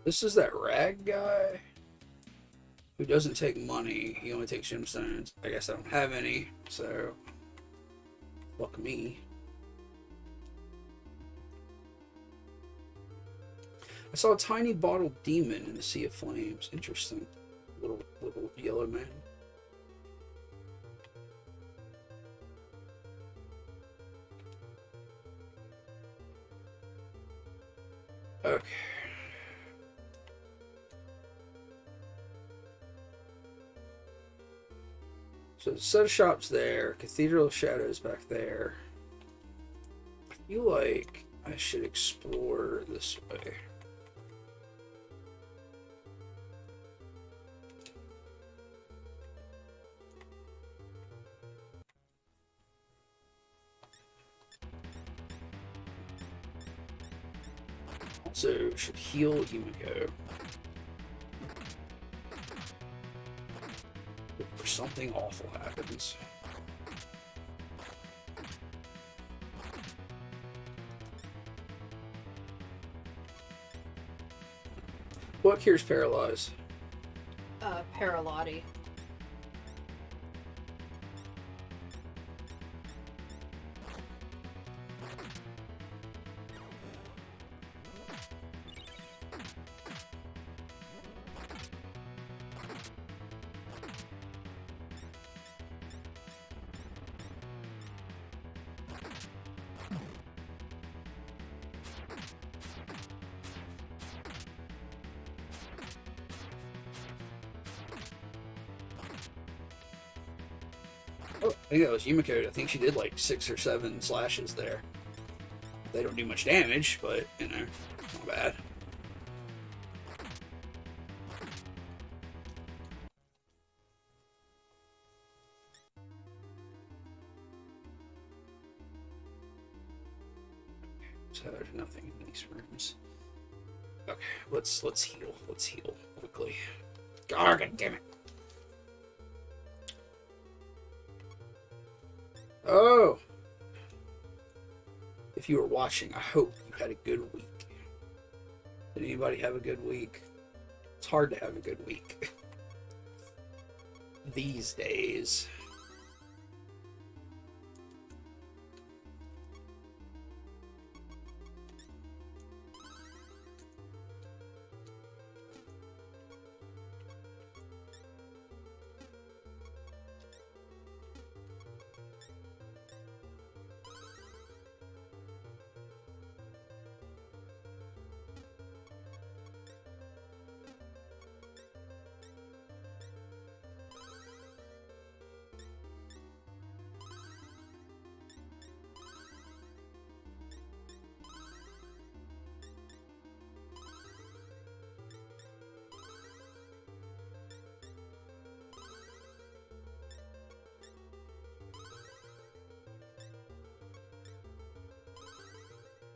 This is that rag guy who doesn't take money. He only takes gemstones. I guess I don't have any, so fuck me. I saw a tiny bottle demon in the Sea of Flames. Interesting. Little yellow man. Okay. So the set of shops there, Cathedral of Shadows back there. I feel like I should explore this way. Also, should heal Yumiko. Or something awful happens. What cures paralyze?
Paralotti.
Oh, I think that was Yumiko. I think she did like 6 or 7 slashes there. They don't do much damage, but, you know, not bad. So there's nothing in these rooms. Okay, let's heal. Let's heal quickly. God damn it. Oh! If you were watching, I hope you had a good week. Did anybody have a good week? It's hard to have a good week these days.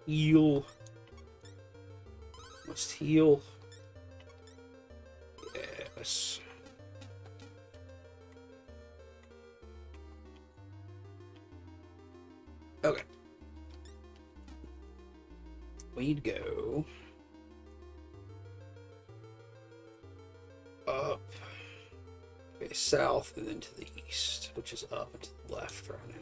Heal. Must heal. Yes. we'd go up, okay, south, and then to the east, which is up and to the left right now.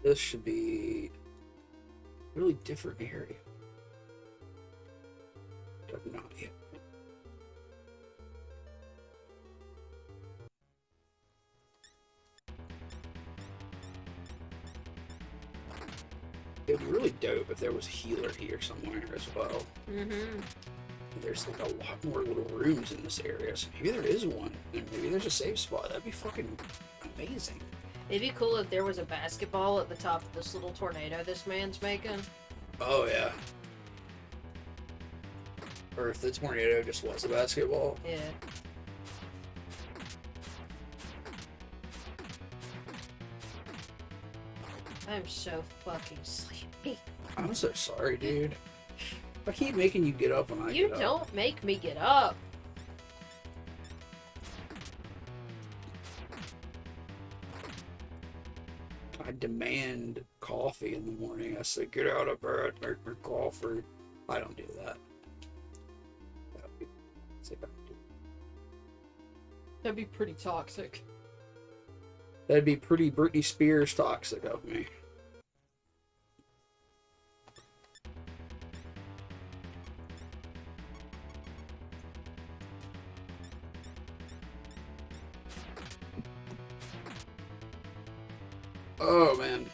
This should be a really different area. Not yet. It'd be really dope if there was a healer here somewhere as well.
Mm-hmm.
There's like a lot more little rooms in this area, so maybe there is one, and maybe there's a save spot. That'd be fucking amazing.
It'd be cool if there was a basketball at the top of this little tornado this man's making.
Oh yeah. Or if the tornado just was a basketball.
Yeah. I'm so fucking sleepy.
I'm so sorry, dude. I keep making you get up when I
You
get up.
don't make me get up.
I demand coffee in the morning. I say, get out of bed, make me coffee. I don't do that.
That'd be pretty toxic.
That'd be pretty Britney Spears toxic of me. Oh, man.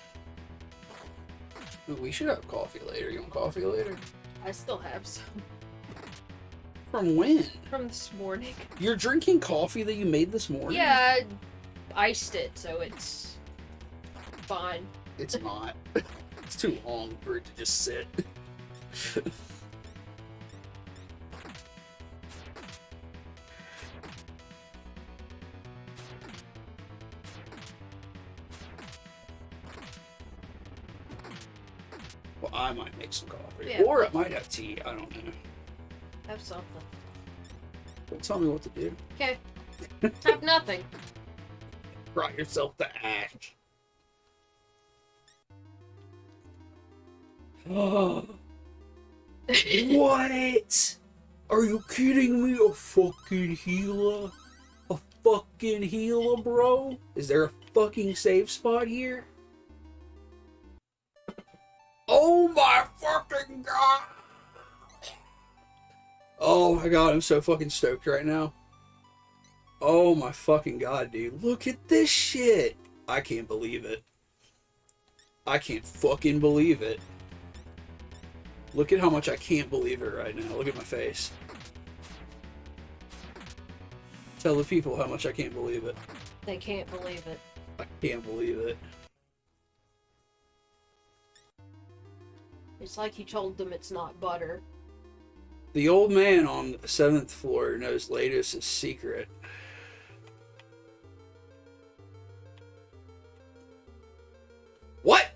Ooh, we should have coffee later. You want coffee later?
I still have some
From when?
from this morning.
You're drinking coffee that you made this morning?
Yeah, I iced it, so it's fine.
It's not. It's too long for it to just sit. Well, I might make some coffee.
Yeah.
Or it might have tea. I don't know.
Have something.
Don't tell me what to do.
Okay. Have nothing.
Brought yourself to ash. What? Are you kidding me? A fucking healer? A fucking healer, bro? Is there a fucking save spot here? Oh my fucking god! Oh my god, I'm so fucking stoked right now. Oh my fucking god, dude. Look at this shit! I can't believe it. I can't fucking believe it. Look at how much I can't believe it right now. Look at my face. Tell the people how much I can't believe it.
They can't believe it.
I can't believe it.
It's like you told them it's not butter.
The old man on the 7th floor knows Lados' secret. What?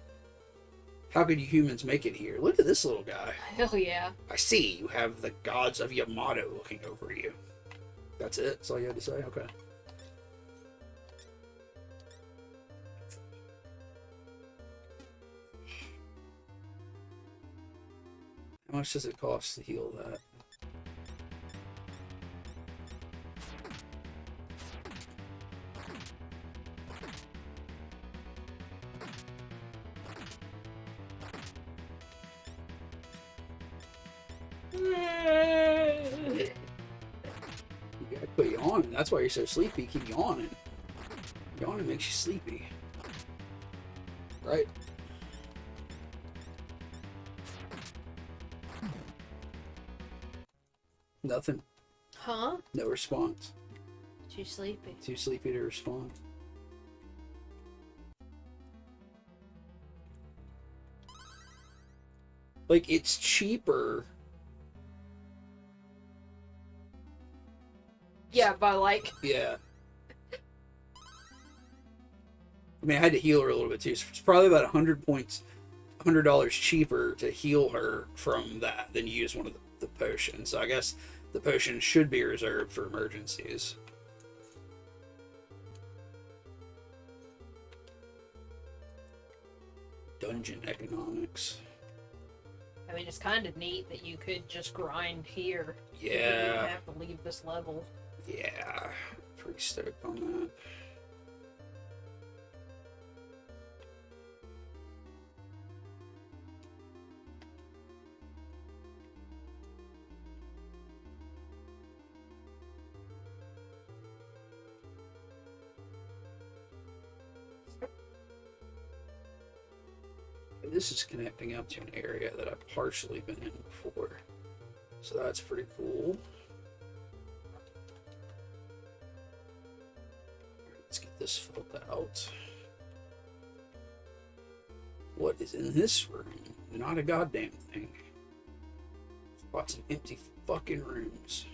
How could you humans make it here? Look at this little guy.
Hell yeah.
I see you have the gods of Yamato looking over you. That's it? That's all you had to say? Okay. How much does it cost to heal that? You gotta quit yawning. That's why you're so sleepy. Keep yawning. Yawning makes you sleepy. Right? Nothing.
Huh?
No response.
Too sleepy.
Too sleepy to respond. Like, it's cheaper.
Yeah, by like...
Yeah. I mean, I had to heal her a little bit too. So it's probably about 100 points, $100 cheaper to heal her from that than use one of the potions. So I guess the potion should be reserved for emergencies. Dungeon economics.
I mean, it's kind of neat that you could just grind here.
Yeah.
You didn't have to leave this level.
Yeah. Pretty stoked on that. This is connecting up to an area that I've partially been in before. So that's pretty cool. Let's get this filled out. What is in this room? Not a goddamn thing. Lots of empty fucking rooms.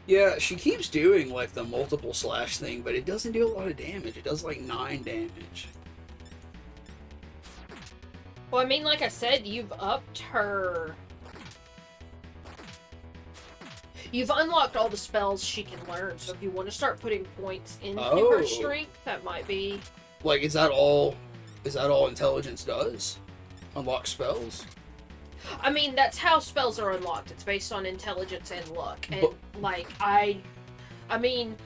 Yeah, she keeps doing like the multiple slash thing, but it doesn't do a lot of damage. It does like 9 damage.
Well, I mean, like I said, you've upped her... You've unlocked all the spells she can learn, so if you want to start putting points into her strength, that might be...
Like, is that all intelligence does? Unlock spells?
I mean, that's how spells are unlocked. It's based on intelligence and luck. And, I mean,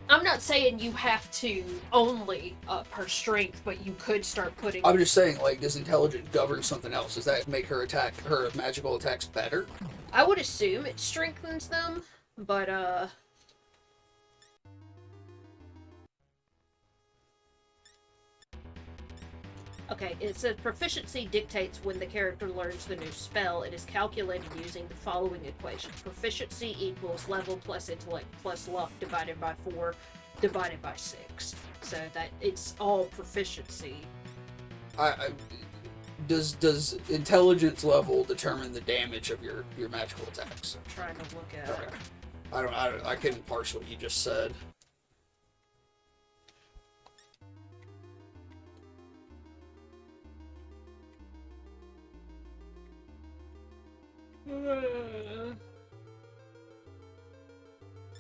I'm not saying you have to only up her strength, but you could start putting...
I'm just saying, like, does intelligence govern something else? Does that make her magical attacks better?
I would assume it strengthens them, but, Okay, it says proficiency dictates when the character learns the new spell. It is calculated using the following equation. Proficiency equals level plus intellect plus luck divided by 4 divided by 6. So that it's all proficiency.
Does intelligence level determine the damage of your magical attacks?
I'm trying to look at
it. I couldn't parse what you just said.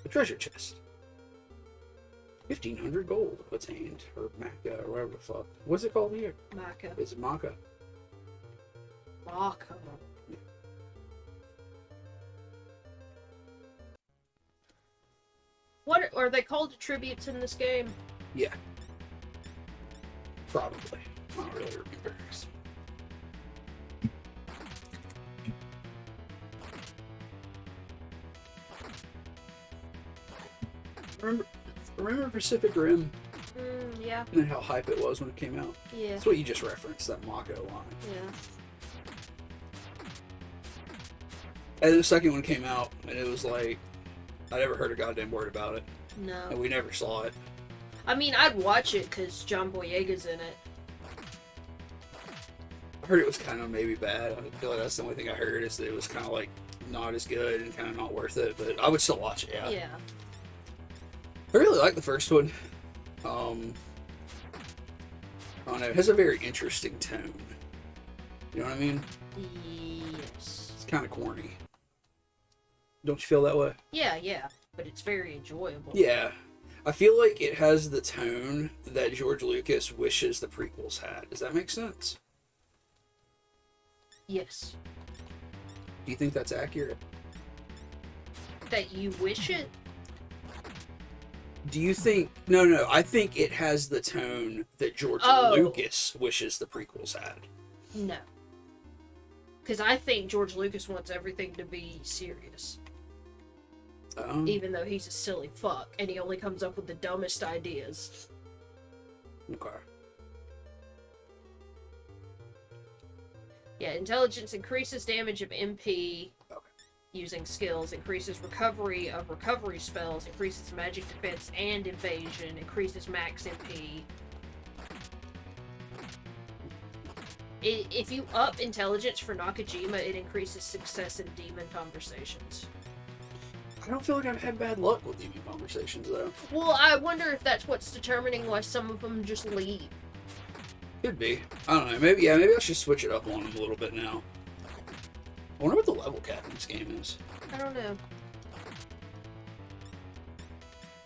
A treasure chest. 1,500 gold attained, or Maca, or whatever the fuck. What's it called here?
Maca.
Is it Maca?
Maca.
Yeah.
What are they called? Attributes in this game?
Yeah. Probably. I don't really remember. Remember Pacific Rim?
Yeah.
And how hype it was when it came out?
Yeah.
That's what you just referenced, that Mako line.
Yeah.
And the second one came out, and it was like, I never heard a goddamn word about it.
No.
And we never saw it.
I mean, I'd watch it because John Boyega's in it.
I heard it was kind of maybe bad. I feel like that's the only thing I heard, is that it was kind of like not as good and kind of not worth it, but I would still watch it, yeah.
Yeah.
I really like the first one. I don't know, it has a very interesting tone. You know what I mean?
Yes.
It's kind of corny. Don't you feel that way?
Yeah, but it's very enjoyable.
Yeah. I feel like it has the tone that George Lucas wishes the prequels had. Does that make sense?
Yes.
Do you think that's accurate?
That you wish it?
Do you think... No, I think it has the tone that George Lucas wishes the prequels had.
No. Because I think George Lucas wants everything to be serious. Even though he's a silly fuck, and he only comes up with the dumbest ideas.
Okay.
Yeah, intelligence increases damage of MP using skills, increases recovery of recovery spells, increases magic defense and evasion, increases max MP. If you up intelligence for Nakajima, it increases success in demon conversations.
I don't feel like I've had bad luck with demon conversations, though.
Well, I wonder if that's what's determining why some of them just leave.
Could be. I don't know. Maybe I should switch it up on him a little bit now. I wonder what the level cap in this game is.
I don't know.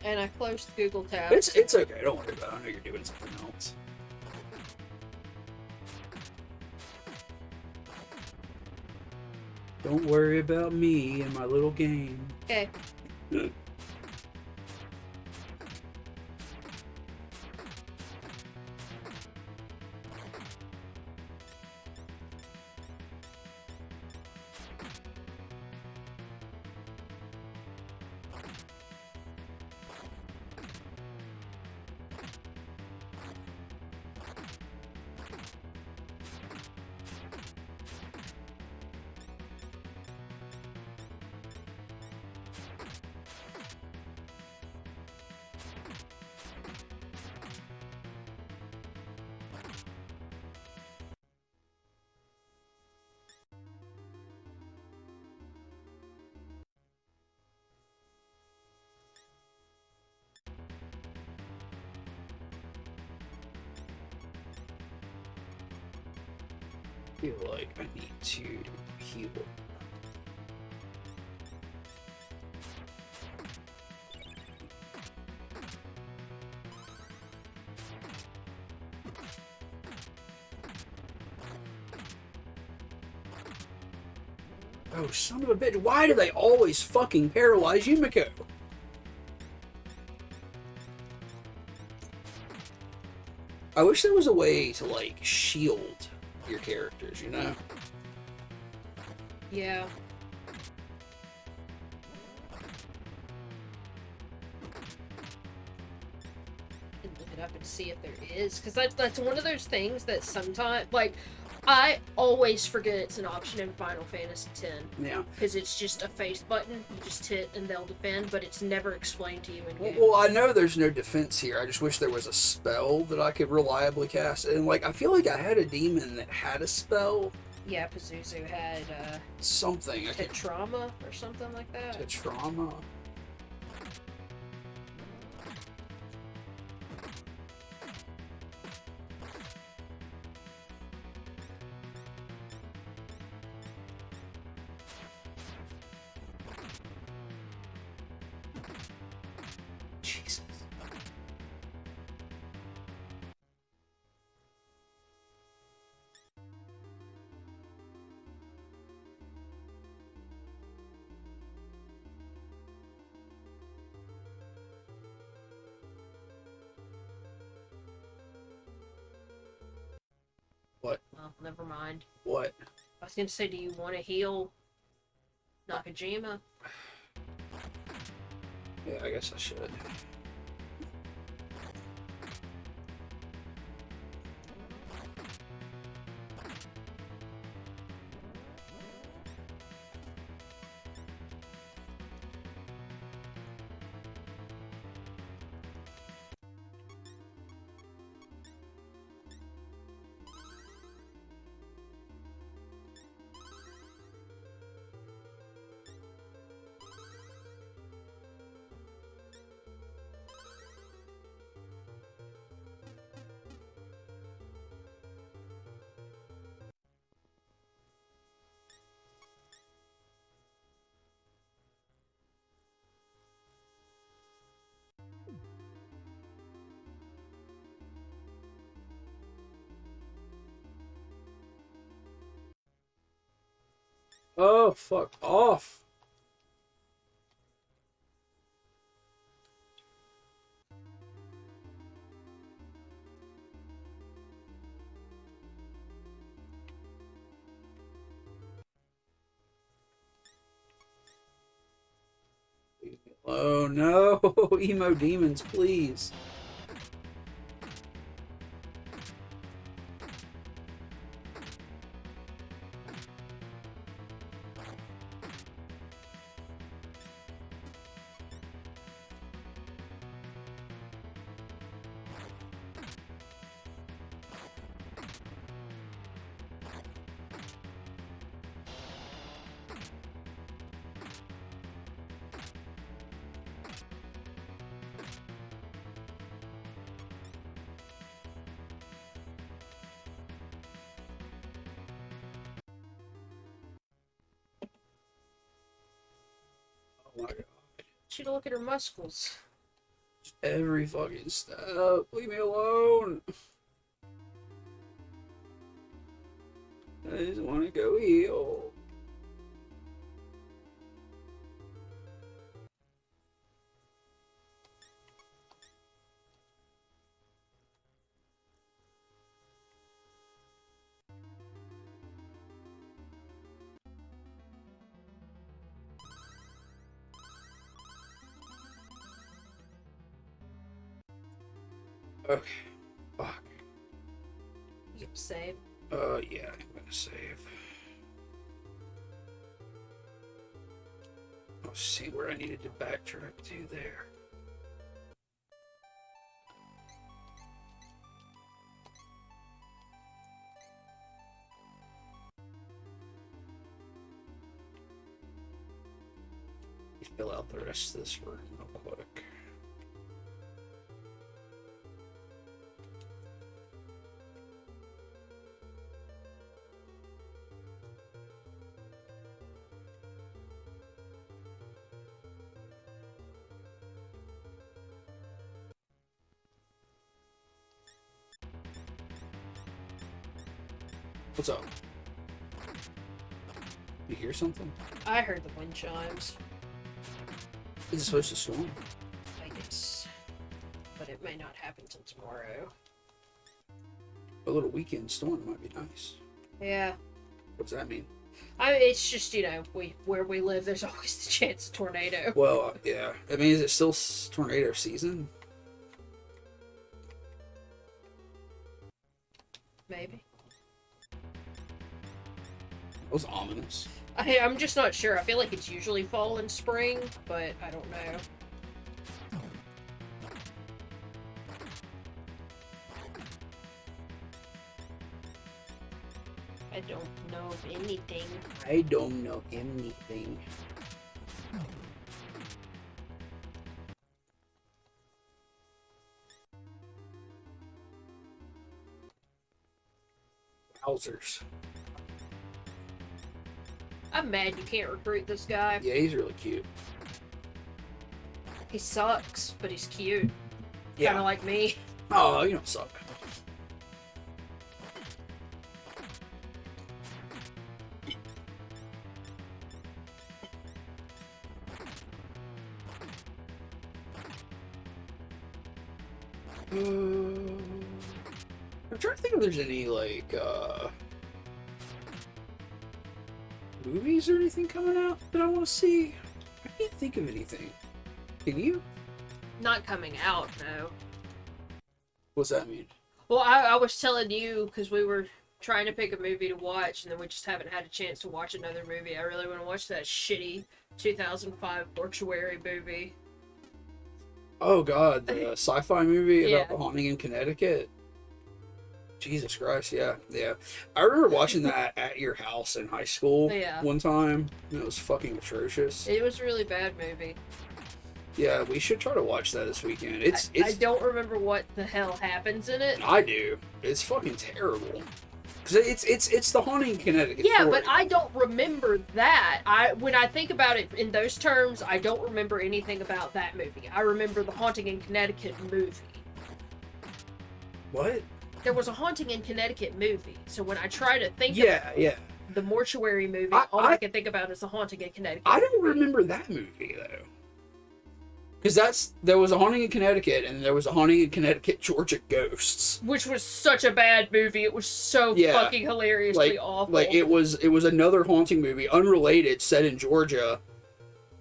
And I closed the Google tab.
It's okay. Don't worry about it. I know you're doing something else. Don't worry about me and my little game.
Okay.
I feel like I need to heal. Oh, son of a bitch. Why do they always fucking paralyze Yumiko? I wish there was a way to, like, shield your characters, you know?
Yeah. Can look it up and see if there is, because that's one of those things that sometimes, like, I always forget it's an option in Final Fantasy X.
Yeah.
Because it's just a face button, you just hit and they'll defend, but it's never explained to you in game.
Well, I know there's no defense here. I just wish there was a spell that I could reliably cast. And, like, I feel like I had a demon that had a spell.
Yeah, Pazuzu had,
something.
Tetrama or something like that.
Tetrama? Jesus. What?
Well, never mind.
What?
I was gonna say, do you want to heal Nakajima?
Yeah, I guess I should. Oh, fuck off. Oh no, emo demons, please. Oh my god.
She to look at her muscles.
Every fucking step. Leave me alone. I just want to go heal. Okay. Fuck.
You can save.
Yeah, I'm gonna save. I'll see where I needed to backtrack to there. Fill out the rest of this room real quick. What's up? You hear something?
I heard the wind chimes.
Is it supposed to storm?
I guess. But it may not happen till tomorrow.
A little weekend storm might be nice.
Yeah.
What does that mean?
It's just, where we live, there's always the chance of tornado.
Well, yeah. I mean, is it still tornado season?
Maybe.
That was ominous.
I'm just not sure. I feel like it's usually fall and spring, but I don't know. I don't know anything.
I don't know anything. Wowzers.
I'm mad you can't recruit this guy.
Yeah, he's really cute.
He sucks, but he's cute.
Yeah.
Kind of like me.
Oh, you don't suck. I'm trying to think if there's any, like, movies or anything coming out that I want to see. I can't think of anything. Can you?
Not coming out, no.
What's that mean?
Well, I was telling you, because we were trying to pick a movie to watch, and then we just haven't had a chance to watch another movie. I really want to watch that shitty 2005 mortuary movie.
Oh god, the sci-fi movie
Yeah.
about the haunting in Connecticut. Jesus Christ, yeah. I remember watching that at your house in high school one time, and it was fucking atrocious.
It was a really bad movie.
Yeah, we should try to watch that this weekend.
I don't remember what the hell happens in it.
I do. It's fucking terrible. Because it's the haunting in Connecticut.
Yeah,
story.
but I don't remember that. When I think about it in those terms, I don't remember anything about that movie. I remember the Haunting in Connecticut movie.
What?
There was a Haunting in Connecticut movie, so when I try to think
Yeah.
the Mortuary movie, all I can think about is The Haunting in Connecticut.
I don't remember that movie though. Because there was a Haunting in Connecticut, and there was a Haunting in Connecticut, Georgia Ghosts,
which was such a bad movie. It was so fucking hilariously awful.
Like it was another haunting movie, unrelated, set in Georgia.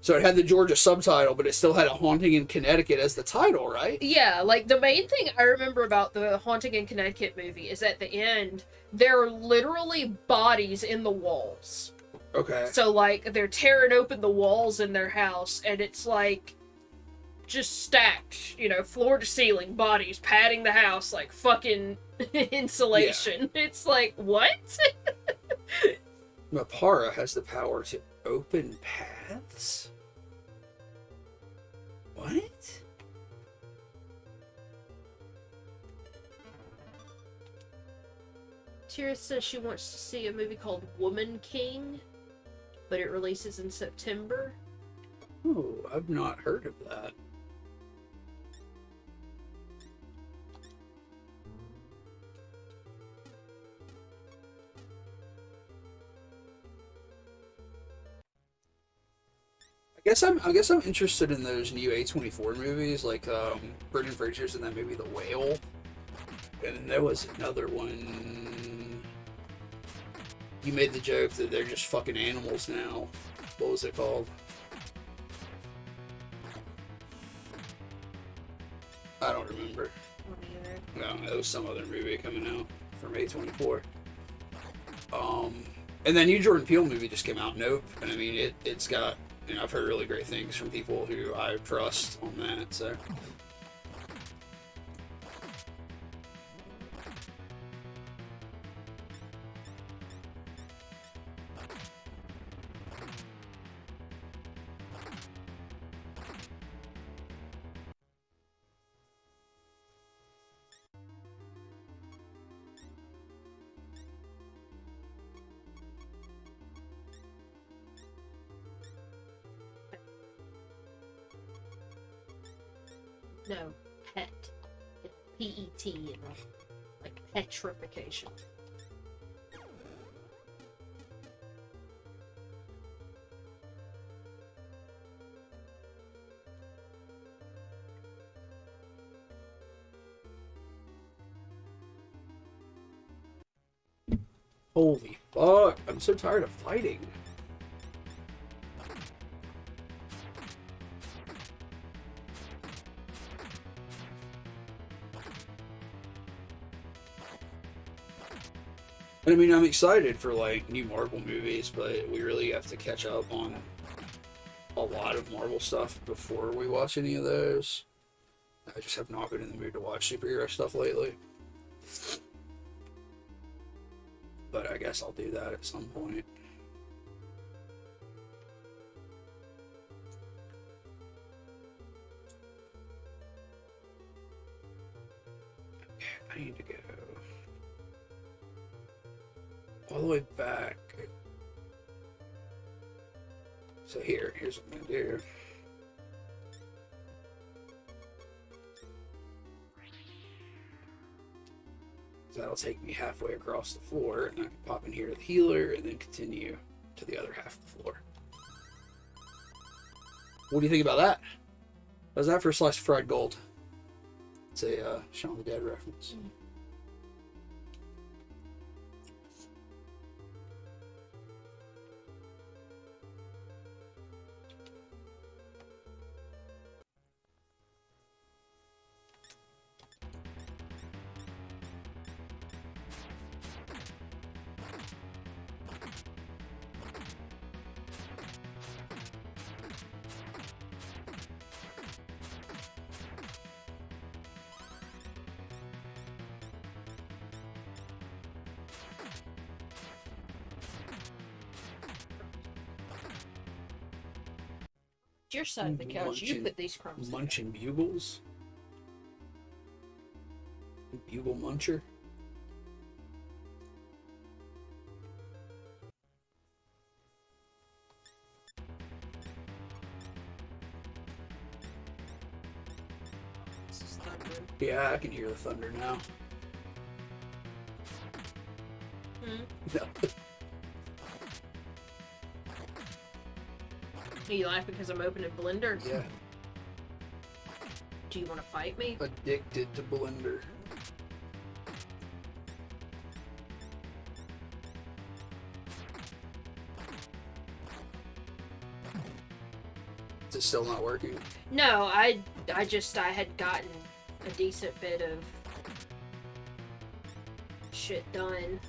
So it had the Georgia subtitle, but it still had a Haunting in Connecticut as the title, right?
Yeah, like the main thing I remember about the Haunting in Connecticut movie is at the end, there are literally bodies in the walls.
Okay.
So like they're tearing open the walls in their house, and it's like just stacked, you know, floor to ceiling bodies padding the house like fucking insulation. Yeah. It's like, what?
Mapara has the power to open paths? What?
Tira says she wants to see a movie called Woman King, but it releases in September.
Oh, I've not heard of that. I guess I'm interested in those new A24 movies, like Brendan Fraser's in that movie The Whale, and then there was another one. You made the joke that they're just fucking animals now. What was it called? I don't remember. No, it was some other movie coming out from A24. And that new Jordan Peele movie just came out, Nope, and I mean it's got. You know, I've heard really great things from people who I trust on that, so.
No, pet. It's P-E-T, you know, like petrification.
Holy fuck, I'm so tired of fighting. I mean, I'm excited for, like, new Marvel movies, but we really have to catch up on a lot of Marvel stuff before we watch any of those. I just have not been in the mood to watch superhero stuff lately. But I guess I'll do that at some point. Okay, I need to go all the way back. So here's what I'm gonna do. So that'll take me halfway across the floor, and I can pop in here to the healer, and then continue to the other half of the floor. What do you think about that? How's that for a slice of fried gold? It's a Shaun of the Dead reference.
Your side of the couch, you put these crumbs
Munching bugles? Bugle muncher? Yeah, I can hear the thunder now.
Hmm?
No.
Are you laughing because I'm opening Blender?
Yeah.
Do you want to fight me?
Addicted to Blender. Is it still not working?
No, I had gotten a decent bit of shit done.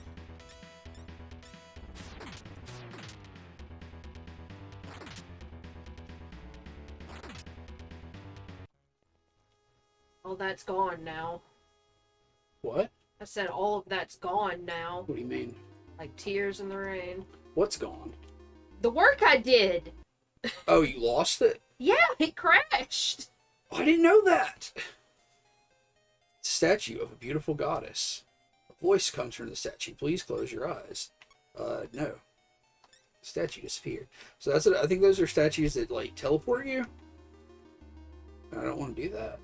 All that's gone now.
What?
I said all of that's gone now.
What do you mean?
Like tears in the rain.
What's gone?
The work I did!
Oh, you lost it?
Yeah, it crashed!
I didn't know that. Statue of a beautiful goddess. A voice comes from the statue. Please close your eyes. No. The statue disappeared. So that's it. I think those are statues that like teleport you. I don't want to do that.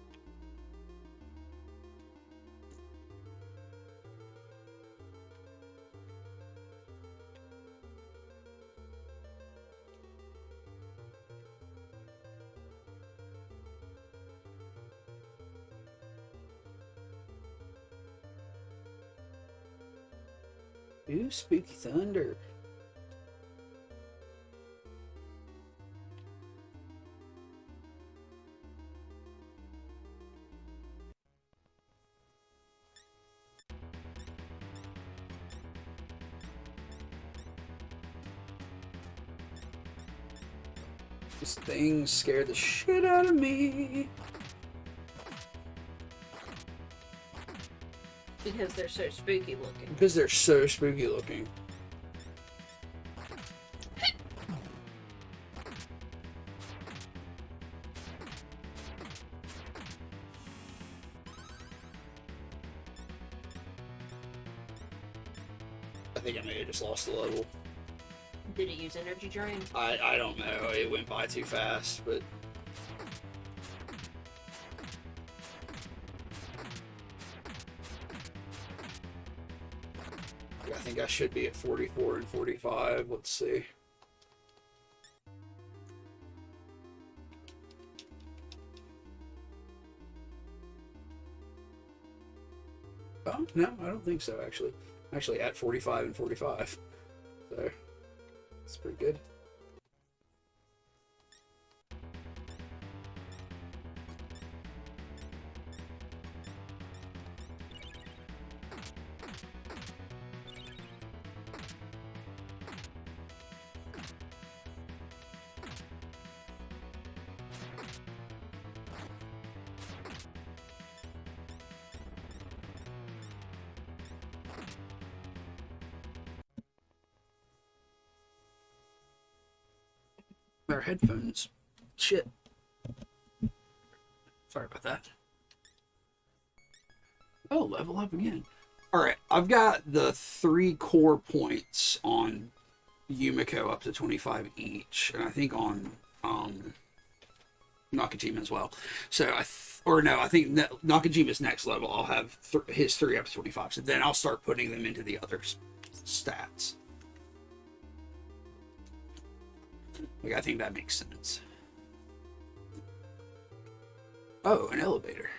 Ooh, spooky thunder. This thing scared the shit out of me.
Because they're so spooky looking.
Because they're so spooky looking. I think I may have just lost the level.
Did it use energy drain?
I don't know. It went by too fast, but... I think I should be at 44 and 45. Let's see. Oh, no, I don't think so, actually. I'm actually at 45 and 45. So, it's pretty good. Our headphones. Shit. Sorry about that. Oh, level up again. Alright, I've got the 3 core points on Yumiko up to 25 each, and I think on Nakajima as well. So, I think Nakajima's next level, I'll have his 3 up to 25, so then I'll start putting them into the other stats. Like, I think that makes sense. Oh, an elevator.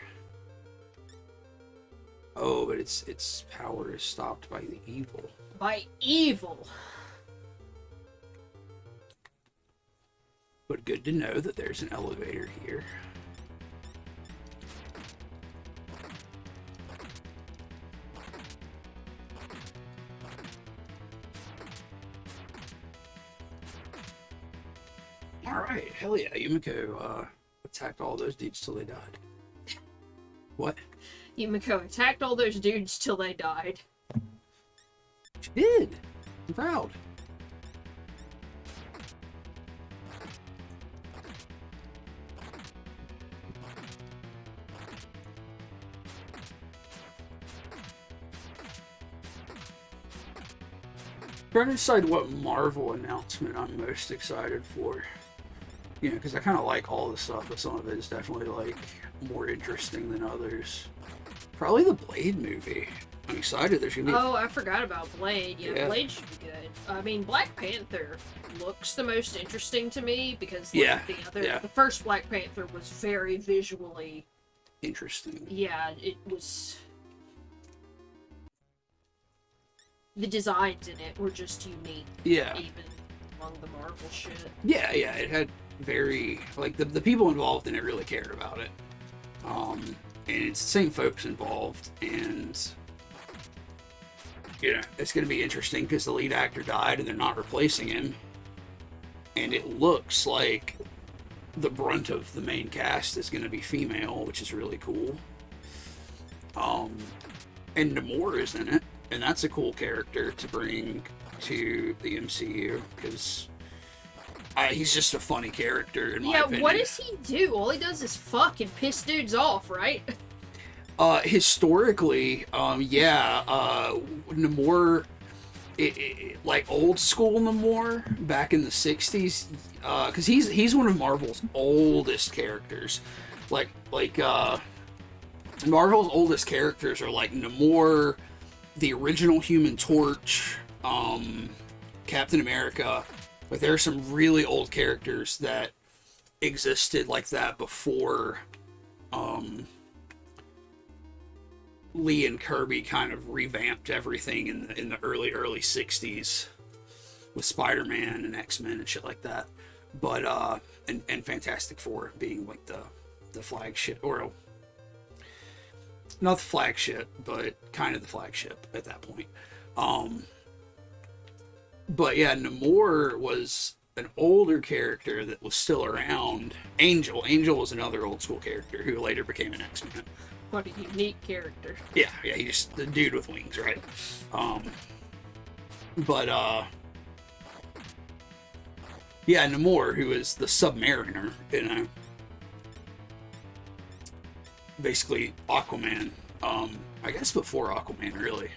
Oh, but its power is stopped by the evil.
By evil!
But good to know that there's an elevator here. Alright, hell yeah, Yumiko attacked all those dudes till they died. What?
Yumiko attacked all those dudes till they died.
She did! I'm proud. Trying to decide what Marvel announcement I'm most excited for. You know, because I kind of like all the stuff, but some of it is definitely like more interesting than others. Probably the Blade movie. I'm excited. There's gonna be.
Oh, I forgot about Blade. Yeah,
Yeah.
Blade should be good. I mean, Black Panther looks the most interesting to me because the first Black Panther was very visually
Interesting.
Yeah, it was. The designs in it were just unique.
Yeah.
Even among the Marvel shit.
Yeah, it had very like the people involved in it really cared about it. And it's the same folks involved, and you know, it's going to be interesting because the lead actor died and they're not replacing him, and it looks like the brunt of the main cast is going to be female, which is really cool. And Namor is in it, and that's a cool character to bring to the MCU because he's just a funny character in my opinion.
What does he do? All he does is fuck and piss dudes off, right?
Historically, Namor, like old school Namor back in the 60s, because he's one of Marvel's oldest characters. Marvel's oldest characters are like Namor, the original Human Torch, Captain America. Like there are some really old characters that existed like that before Lee and Kirby kind of revamped everything in the early 60s with Spider-Man and X-Men and shit like that. But and Fantastic Four being like the flagship, or not the flagship, but kind of the flagship at that point. But yeah, Namor was an older character that was still around. Angel was another old school character who later became an X-Man.
What a unique character.
Yeah, he's just the dude with wings, right? Yeah, Namor, who is the Submariner, you know, basically Aquaman. I guess before Aquaman, really.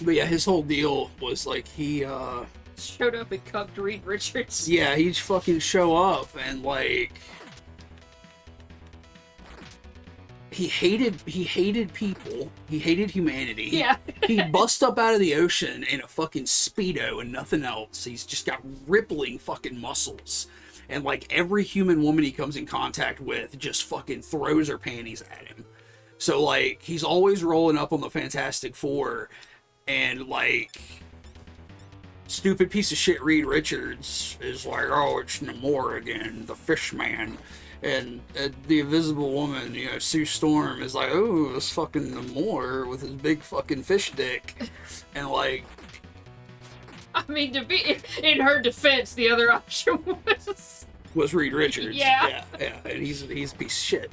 But yeah, his whole deal was like he
showed up and cucked Reed Richards.
Yeah, he'd fucking show up and like he hated people. He hated humanity.
Yeah.
He'd bust up out of the ocean in a fucking Speedo and nothing else. He's just got rippling fucking muscles. And like every human woman he comes in contact with just fucking throws her panties at him. So like he's always rolling up on the Fantastic Four, and like stupid piece of shit Reed Richards is like, oh, it's Namor again, the fish man. And the Invisible Woman, you know, Sue Storm is like, oh, this fucking Namor with his big fucking fish dick. And like,
I mean, to be in her defense, the other option
was Reed Richards.
Yeah.
And he's a piece of shit.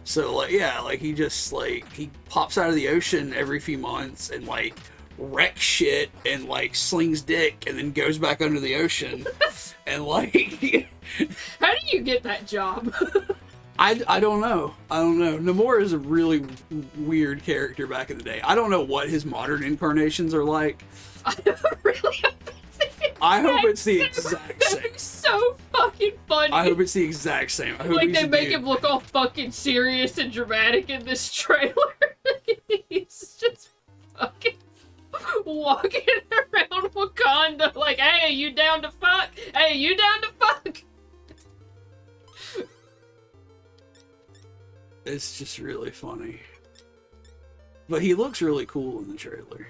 So like, yeah, like he just like he pops out of the ocean every few months and like wrecks shit and like slings dick and then goes back under the ocean. And like,
how do you get that job?
I don't know. Namor is a really weird character back in the day. I don't know what his modern incarnations are like.
I really
I hope it's the exact same.
That'd be so fucking funny.
I hope it's the exact same. I hope
like they make him look all fucking serious and dramatic in this trailer. He's just fucking walking around Wakanda like, hey, you down to fuck? Hey, you down to fuck?
It's just really funny. But he looks really cool in the trailer.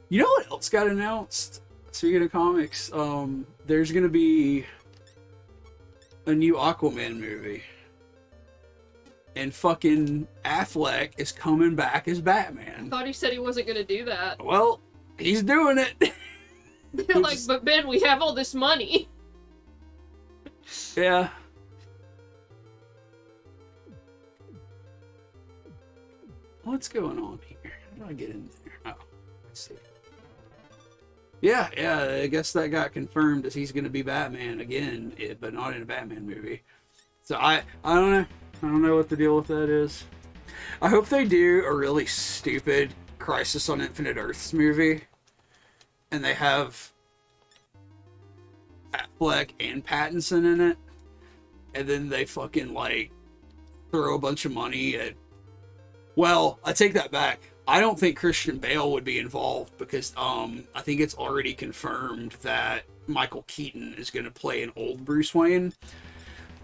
You know what else got announced? Speaking of comics, there's gonna be a new Aquaman movie. And fucking Affleck is coming back as Batman.
I thought he said he wasn't gonna do that.
Well, he's doing it.
They're like, but Ben, we have all this money.
Yeah. What's going on here? How do I get in there? Oh, let's see. Yeah, I guess that got confirmed as he's going to be Batman again, but not in a Batman movie. So I don't know. I don't know what the deal with that is. I hope they do a really stupid Crisis on Infinite Earths movie, and they have Affleck and Pattinson in it, and then they fucking like throw a bunch of money at. Well, I take that back. I don't think Christian Bale would be involved because I think it's already confirmed that Michael Keaton is going to play an old Bruce Wayne.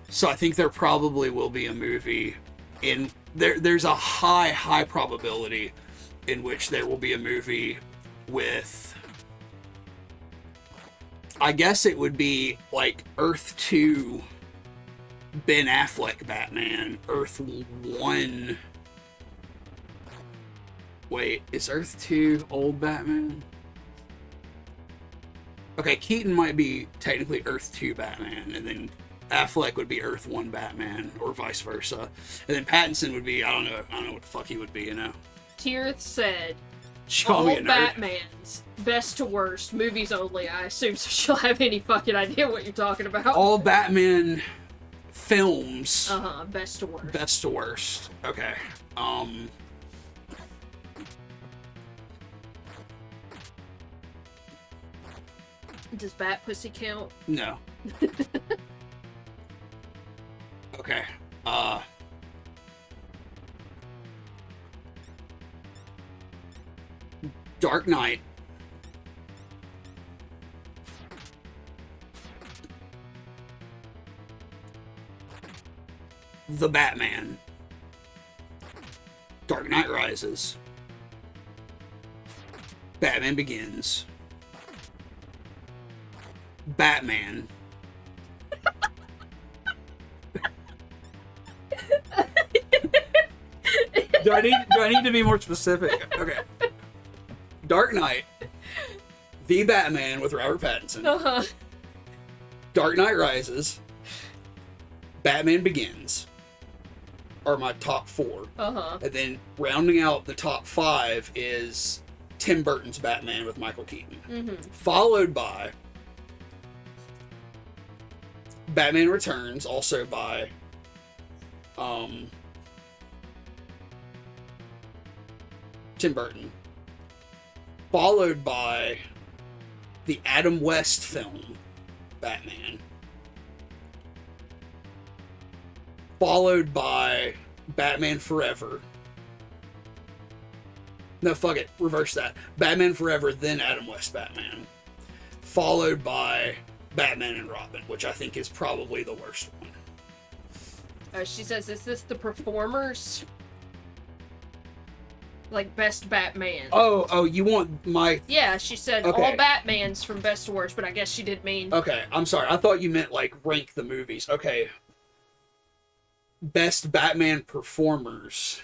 So I think there probably will be a movie in there's a high probability in which there will be a movie with, I guess it would be like Earth 2 Ben Affleck Batman, Earth 1. Wait, is Earth 2 old Batman? Okay, Keaton might be technically Earth 2 Batman, and then Affleck would be Earth 1 Batman, or vice versa. And then Pattinson would be, I don't know what the fuck he would be, you know?
Tirith said,
She called me a nerd.
Batmans, best to worst, movies only, I assume, so she'll have any fucking idea what you're talking about.
All Batman films.
Best to worst.
Best to worst. Okay.
Does Bat Pussy count?
No. Okay. Dark Knight. The Batman. Dark Knight Rises. Batman Begins. Batman. Do I need to be more specific? Okay. Dark Knight. The Batman with Robert Pattinson. Dark Knight Rises. Batman Begins are my top 4. And then rounding out the top 5 is Tim Burton's Batman with Michael Keaton. Followed by Batman Returns, also by Tim Burton. Followed by the Adam West film, Batman. Followed by Batman Forever. No, fuck it. Reverse that. Batman Forever, then Adam West Batman. Followed by Batman and Robin, which I think is probably the worst one.
She says, is this the performers? Like, best Batman.
Oh, you want my...
Yeah, she said
okay.
All Batmans from best to worst, but I guess she didn't mean...
Okay, I'm sorry. I thought you meant, like, rank the movies. Okay. Best Batman performers.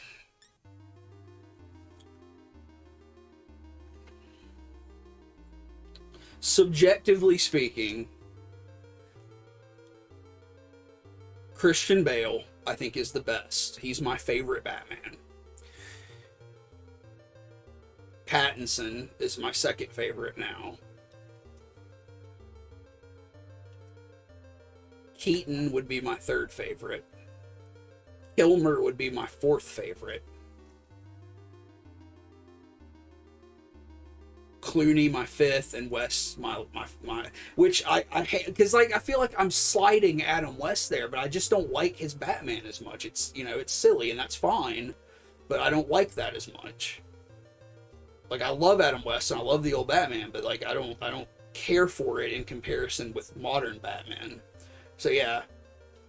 Subjectively speaking, Christian Bale, I think, is the best. He's my favorite Batman. Pattinson is my second favorite now. Keaton would be my third favorite. Kilmer would be my fourth favorite. Clooney my fifth, and West my which I hate, because like I feel like I'm sliding Adam West there, but I just don't like his Batman as much. It's, you know, it's silly and that's fine, but I don't like that as much. Like, I love Adam West and I love the old Batman, but like I don't care for it in comparison with modern Batman. So yeah,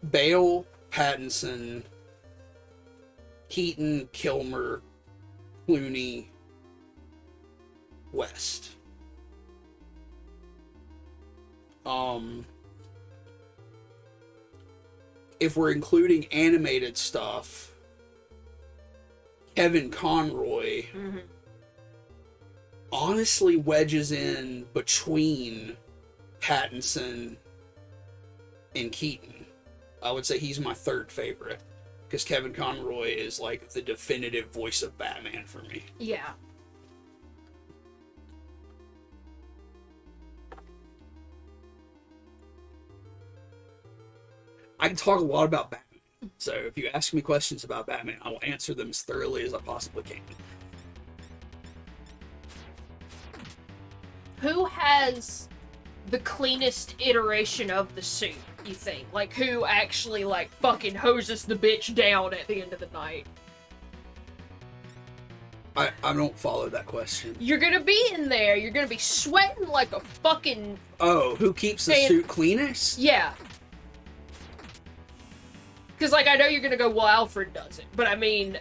Bale, Pattinson, Keaton, Kilmer, Clooney, West. If we're including animated stuff, Kevin Conroy honestly wedges in between Pattinson and Keaton. I would say he's my third favorite, because Kevin Conroy is like the definitive voice of Batman for me.
Yeah.
I can talk a lot about Batman. So if you ask me questions about Batman, I will answer them as thoroughly as I possibly can.
Who has the cleanest iteration of the suit, you think? Like, who actually, like, fucking hoses the bitch down at the end of the night?
I don't follow that question.
You're gonna be in there, you're gonna be sweating like a fucking...
Oh, who keeps the suit cleanest?
Yeah. Because, like, I know you're gonna go, well, Alfred does it, but I mean...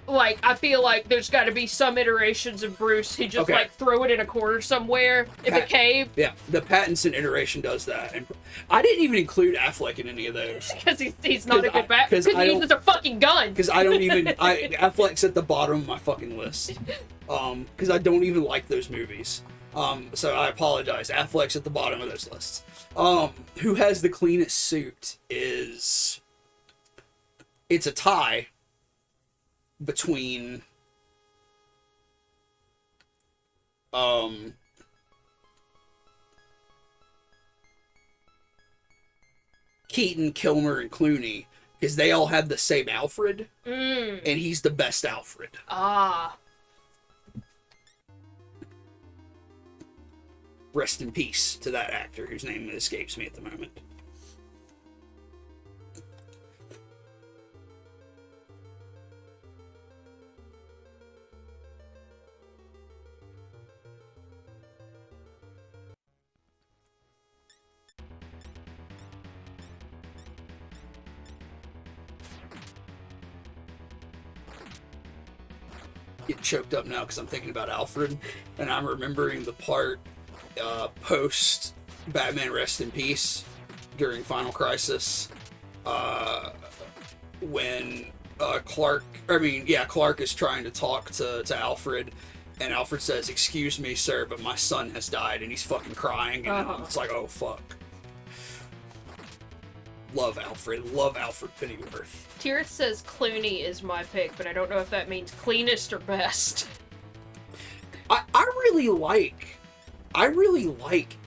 Like, I feel like there's gotta be some iterations of Bruce, he just, like, throw it in a corner somewhere, in the cave.
Yeah, the Pattinson iteration does that. And I didn't even include Affleck in any of those.
Because he's not a good Batman. Because he uses a fucking gun.
Because I don't even... Affleck's at the bottom of my fucking list. Because I don't even like those movies. So I apologize. Affleck's at the bottom of those lists. Who has the cleanest suit is... It's a tie between Keaton, Kilmer, and Clooney, because they all have the same Alfred, and he's the best Alfred. Rest in peace to that actor whose name escapes me at the moment. Getting choked up now because I'm thinking about Alfred, and I'm remembering the part post Batman Rest in Peace during Final Crisis when Clark is trying to talk to Alfred, and Alfred says, "Excuse me, sir, but my son has died," and he's fucking crying, and it's like, oh fuck. Love Alfred Pennyworth.
Tirith says Clooney is my pick, but I don't know if that means cleanest or best.
I really like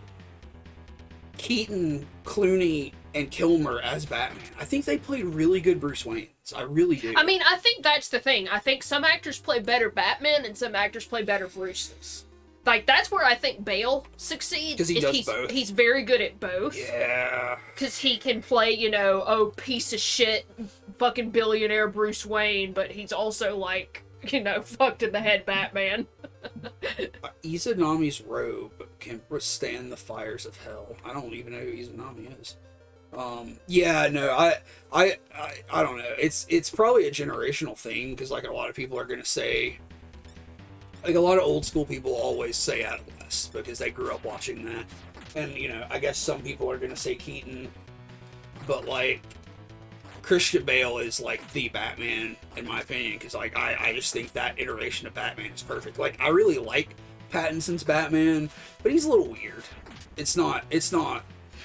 Keaton, Clooney, and Kilmer as Batman. I think they played really good Bruce Waynes. I really do.
I mean, I think that's the thing. I think some actors play better Batman and some actors play better Bruces. Like, that's where I think Bale succeeds.
Because he does both.
He's very good at both.
Yeah.
Because he can play, piece of shit, fucking billionaire Bruce Wayne, but he's also, like, fucked in the head Batman.
Izanami's robe can withstand the fires of hell. I don't even know who Izanami is. I don't know. It's probably a generational thing, because, like, a lot of people are going to say... Like, a lot of old school people always say Adam West because they grew up watching that. And, I guess some people are going to say Keaton. But, like, Christian Bale is, like, the Batman, in my opinion. Because, like, I just think that iteration of Batman is perfect. Like, I really like Pattinson's Batman, but he's a little weird. It's not...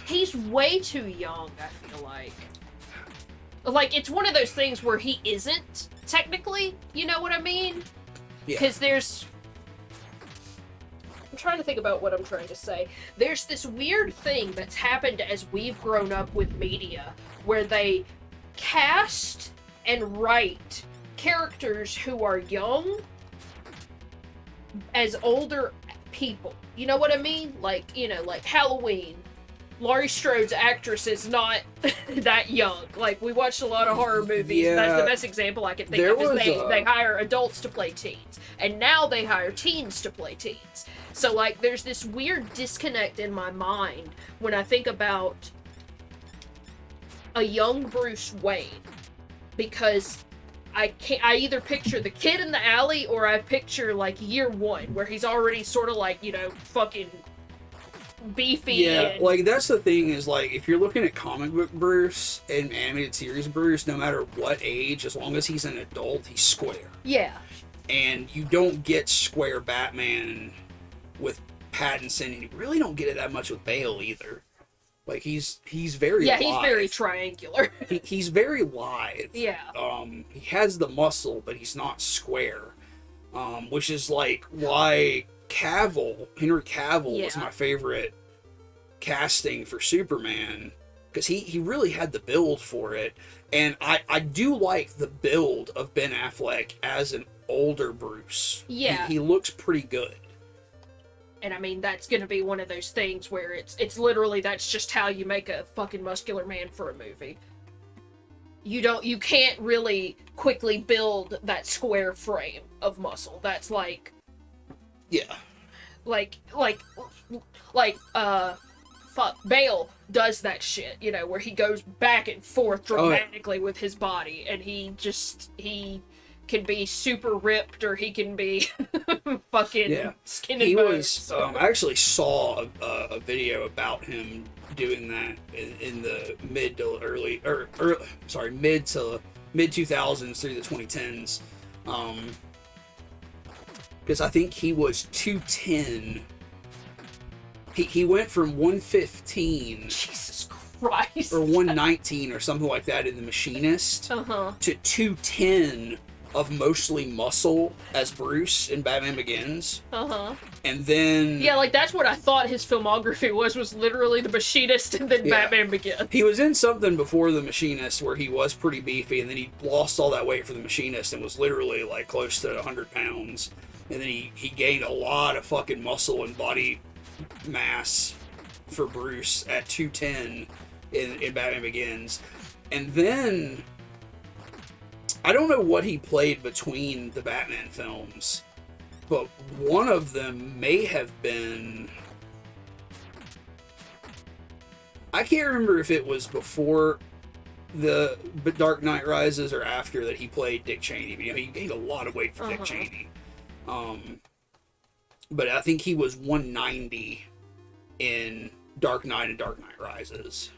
He's way too young, I feel like. Like, it's one of those things where he isn't, technically. You know what I mean? Because I'm trying to think about what I'm trying to say. There's this weird thing that's happened as we've grown up with media, where they cast and write characters who are young as older people. You know what I mean? Like, like Halloween. Laurie Strode's actress is not that young. Like, we watched a lot of horror movies.
Yeah.
That's the best example I can think of. Is they hire adults to play teens. And now they hire teens to play teens. So, like, there's this weird disconnect in my mind when I think about a young Bruce Wayne. Because I either picture the kid in the alley, or I picture, like, year one, where he's already sort of like, fucking... beefy.
Yeah, like, that's the thing is, like, if you're looking at comic book Bruce and animated series Bruce, no matter what age, as long as he's an adult, he's square.
Yeah.
And you don't get square Batman with Pattinson, and you really don't get it that much with Bale either. Like, he's very lithe.
He's very triangular.
He's very lithe.
Yeah.
He has the muscle, but he's not square. Which is, like, why Henry Cavill was my favorite casting for Superman, because he really had the build for it. And I do like the build of Ben Affleck as an older Bruce.
Yeah.
He looks pretty good.
And I mean, that's gonna be one of those things where it's literally, that's just how you make a fucking muscular man for a movie. You can't really quickly build that square frame of muscle. That's like,
Yeah.
like, fuck, Bale does that shit, you know, where he goes back and forth dramatically with his body, and he can be super ripped, or he can be fucking skin and bones.
I actually saw a video about him doing that in the mid to mid 2000s through the 2010s. Because I think he was 210. He went from 115.
Jesus Christ.
Or 119 or something like that in The Machinist to 210 of mostly muscle as Bruce in Batman Begins. And then...
Yeah, like, that's what I thought his filmography was literally The Machinist and then Batman Begins.
He was in something before The Machinist where he was pretty beefy, and then he lost all that weight for The Machinist and was literally, like, close to 100 pounds. And then he gained a lot of fucking muscle and body mass for Bruce at 210 in Batman Begins. And then... I don't know what he played between the Batman films, but one of them may have been... I can't remember if it was before the Dark Knight Rises or after that he played Dick Cheney. You know, he gained a lot of weight for Dick Cheney. But I think he was 190 in Dark Knight and Dark Knight Rises.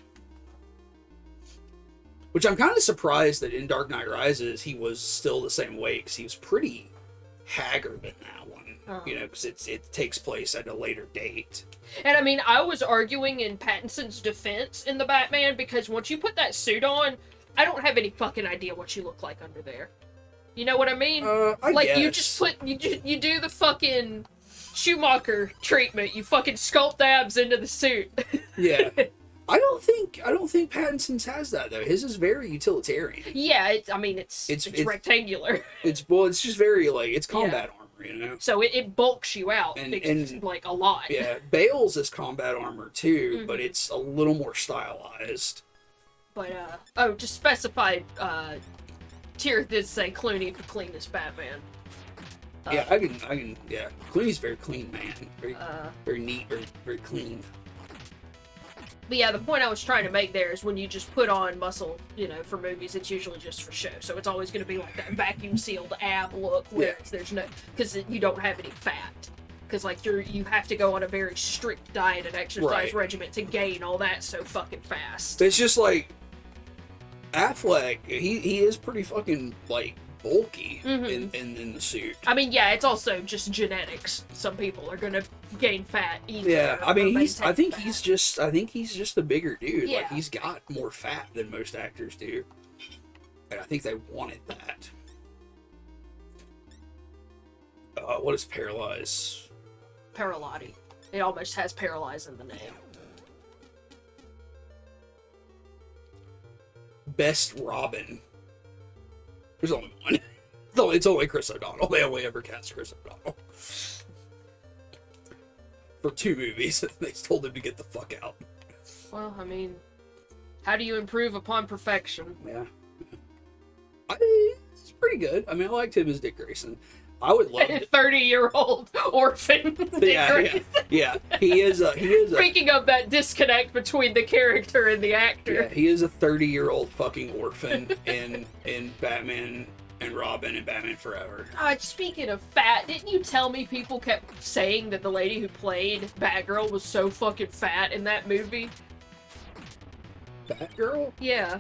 Which I'm kind of surprised that in Dark Knight Rises he was still the same weight, because he was pretty haggard in that one. You know, because it takes place at a later date.
And I mean, I was arguing in Pattinson's defense in the Batman, because once you put that suit on, I don't have any fucking idea what you look like under there. You know what I mean?
I
like,
guess.
you just you do the fucking Schumacher treatment. You fucking sculpt the abs into the suit.
Yeah. I don't think Pattinson's has that though. His is very utilitarian.
Yeah, it's rectangular.
It's just very, like, it's combat armor, you know.
So it bulks you out and like a lot.
Yeah, Bale's is combat armor too, but it's a little more stylized.
But just specified. Tier did say Clooney for cleanest Batman.
Yeah, I can. Yeah, Clooney's very clean man. Very neat, very clean.
But yeah, the point I was trying to make there is when you just put on muscle, you know, for movies, it's usually just for show. So it's always going to be like that vacuum sealed ab look, whereas there's no, because you don't have any fat. Because like you have to go on a very strict diet and exercise regimen to gain all that so fucking fast.
It's just like Affleck. He is pretty fucking like bulky in the suit.
I mean, yeah, it's also just genetics. Some people are gonna gain fat easier.
Yeah, I mean, I think
fat.
he's just a bigger dude.
Yeah.
Like, he's got more fat than most actors do, and I think they wanted that. What is paralyze?
Paralotti. It almost has paralyze in the name.
Best Robin. There's only one. It's only Chris O'Donnell. They only ever cast Chris O'Donnell. For 2 movies, they told him to get the fuck out.
Well, I mean, how do you improve upon perfection?
Yeah. It's pretty good. I mean, I liked him as Dick Grayson. I would love
a 30-year-old orphan.
Yeah. He is a
Speaking of that disconnect between the character and the actor.
Yeah, he is a 30-year-old fucking orphan in Batman and Robin and Batman Forever.
Speaking of fat, didn't you tell me people kept saying that the lady who played Batgirl was so fucking fat in that movie?
Batgirl?
Yeah.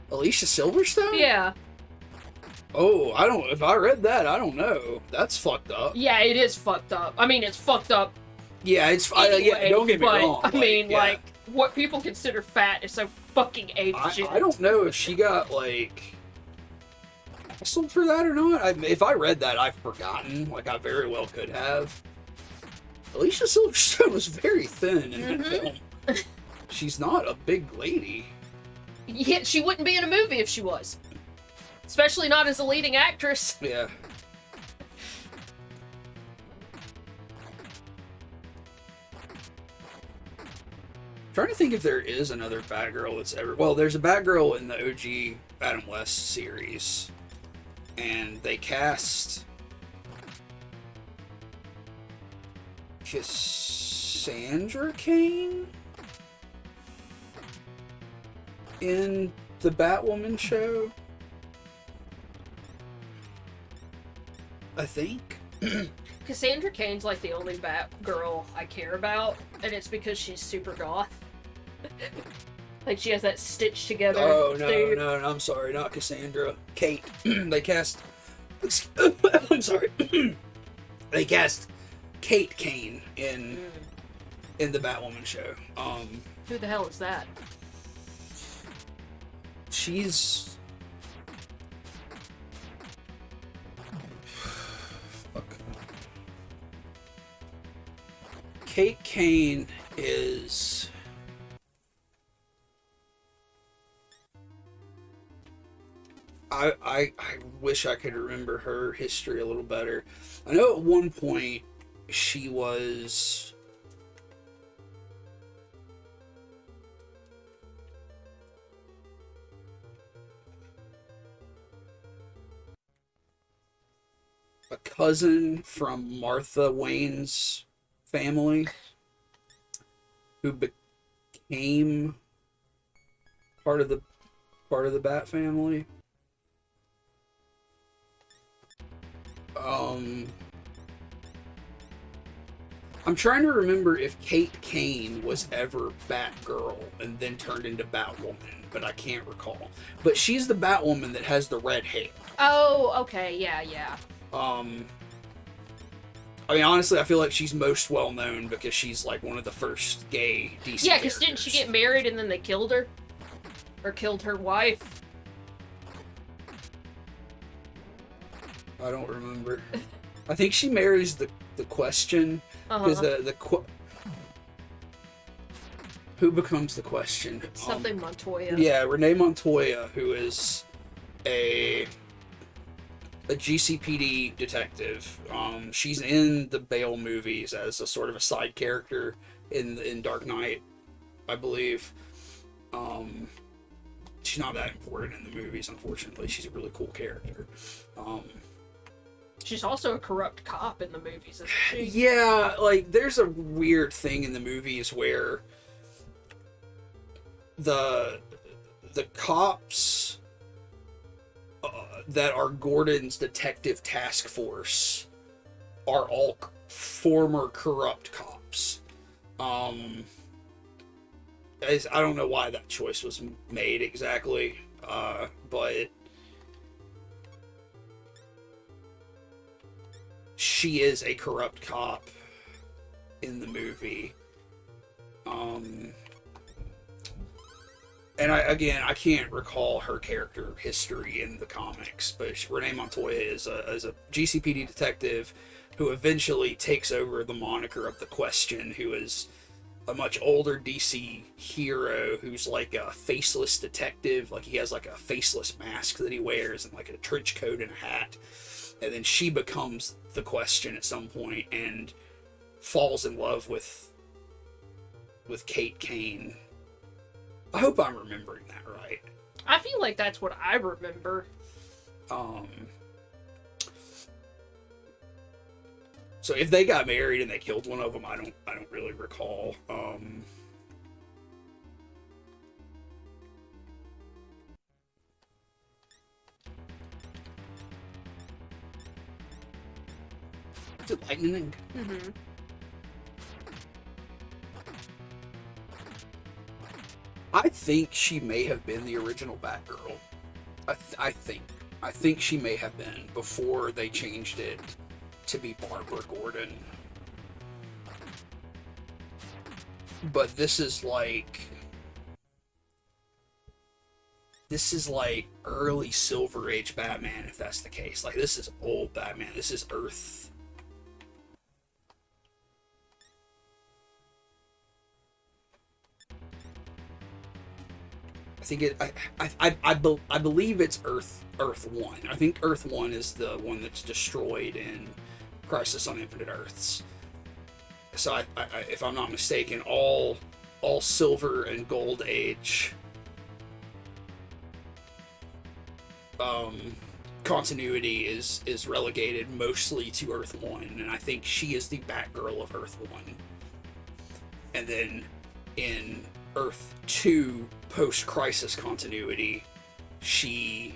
Alicia Silverstone?
Yeah.
Oh, if I read that, I don't know. That's fucked up.
Yeah, it is fucked up. I mean, it's fucked up.
Yeah, anyway, don't get me wrong.
I mean, what people consider fat is so fucking ape-shit.
I don't know if she got, like, wrestled for that or not. If I read that, I've forgotten. Like, I very well could have. Alicia Silverstone was very thin in that film. She's not a big lady.
Yeah, she wouldn't be in a movie if she was. Especially not as a leading actress.
Yeah. trying to think if there is another Batgirl that's ever. Well, there's a Batgirl in the OG Adam West series, and they cast Cassandra Cain in the Batwoman show, I think.
Cassandra Cain's like the only Batgirl I care about, and it's because she's super goth. Like she has that stitched together.
Oh no,
thing.
no, I'm sorry, not Cassandra. Kate. They cast. I'm sorry. They cast Kate Kane in the Batwoman show.
Who the hell is that?
She's. Fuck. Kate Kane is. I wish I could remember her history a little better. I know at one point she was a cousin from Martha Wayne's family who became part of the Bat family. I'm trying to remember if Kate Kane was ever Batgirl and then turned into Batwoman, but I can't recall. But she's the Batwoman that has the red hair.
Oh, okay, yeah.
I mean, honestly, I feel like she's most well known because she's like one of the first gay DC
Yeah,
characters.
because didn't she get married and then they killed her? Or killed her wife?
I don't remember. I think she marries the Question. Because who becomes the Question?
Something Montoya.
Yeah, Renee Montoya, who is a GCPD detective. She's in the Bale movies as a sort of a side character in Dark Knight, I believe. She's not that important in the movies, unfortunately. She's a really cool character.
She's also a corrupt cop in the movies, isn't she?
Yeah, like there's a weird thing in the movies where the cops that are Gordon's detective task force are all former corrupt cops. I don't know why that choice was made exactly, but she is a corrupt cop in the movie. And I can't recall her character history in the comics, but Renee Montoya is a GCPD detective who eventually takes over the moniker of the Question, who is a much older DC hero who's like a faceless detective. Like he has like a faceless mask that he wears and like a trench coat and a hat. And then she becomes the Question at some point and falls in love with Kate Kane. I hope I'm remembering that right.
I feel like that's what I remember.
So if they got married and they killed one of them, I don't really recall. Is it lightning?
Mm-hmm.
I think she may have been the original Batgirl. I think she may have been before they changed it to be Barbara Gordon. But this is like early Silver Age Batman, if that's the case. Like this is old Batman. This is Earth. I believe it's Earth 1. I think Earth 1 is the one that's destroyed in Crisis on Infinite Earths. So if I'm not mistaken, all all silver and gold age continuity is relegated mostly to Earth 1, and I think she is the Batgirl of Earth 1. And then in Earth 2 post-crisis continuity, she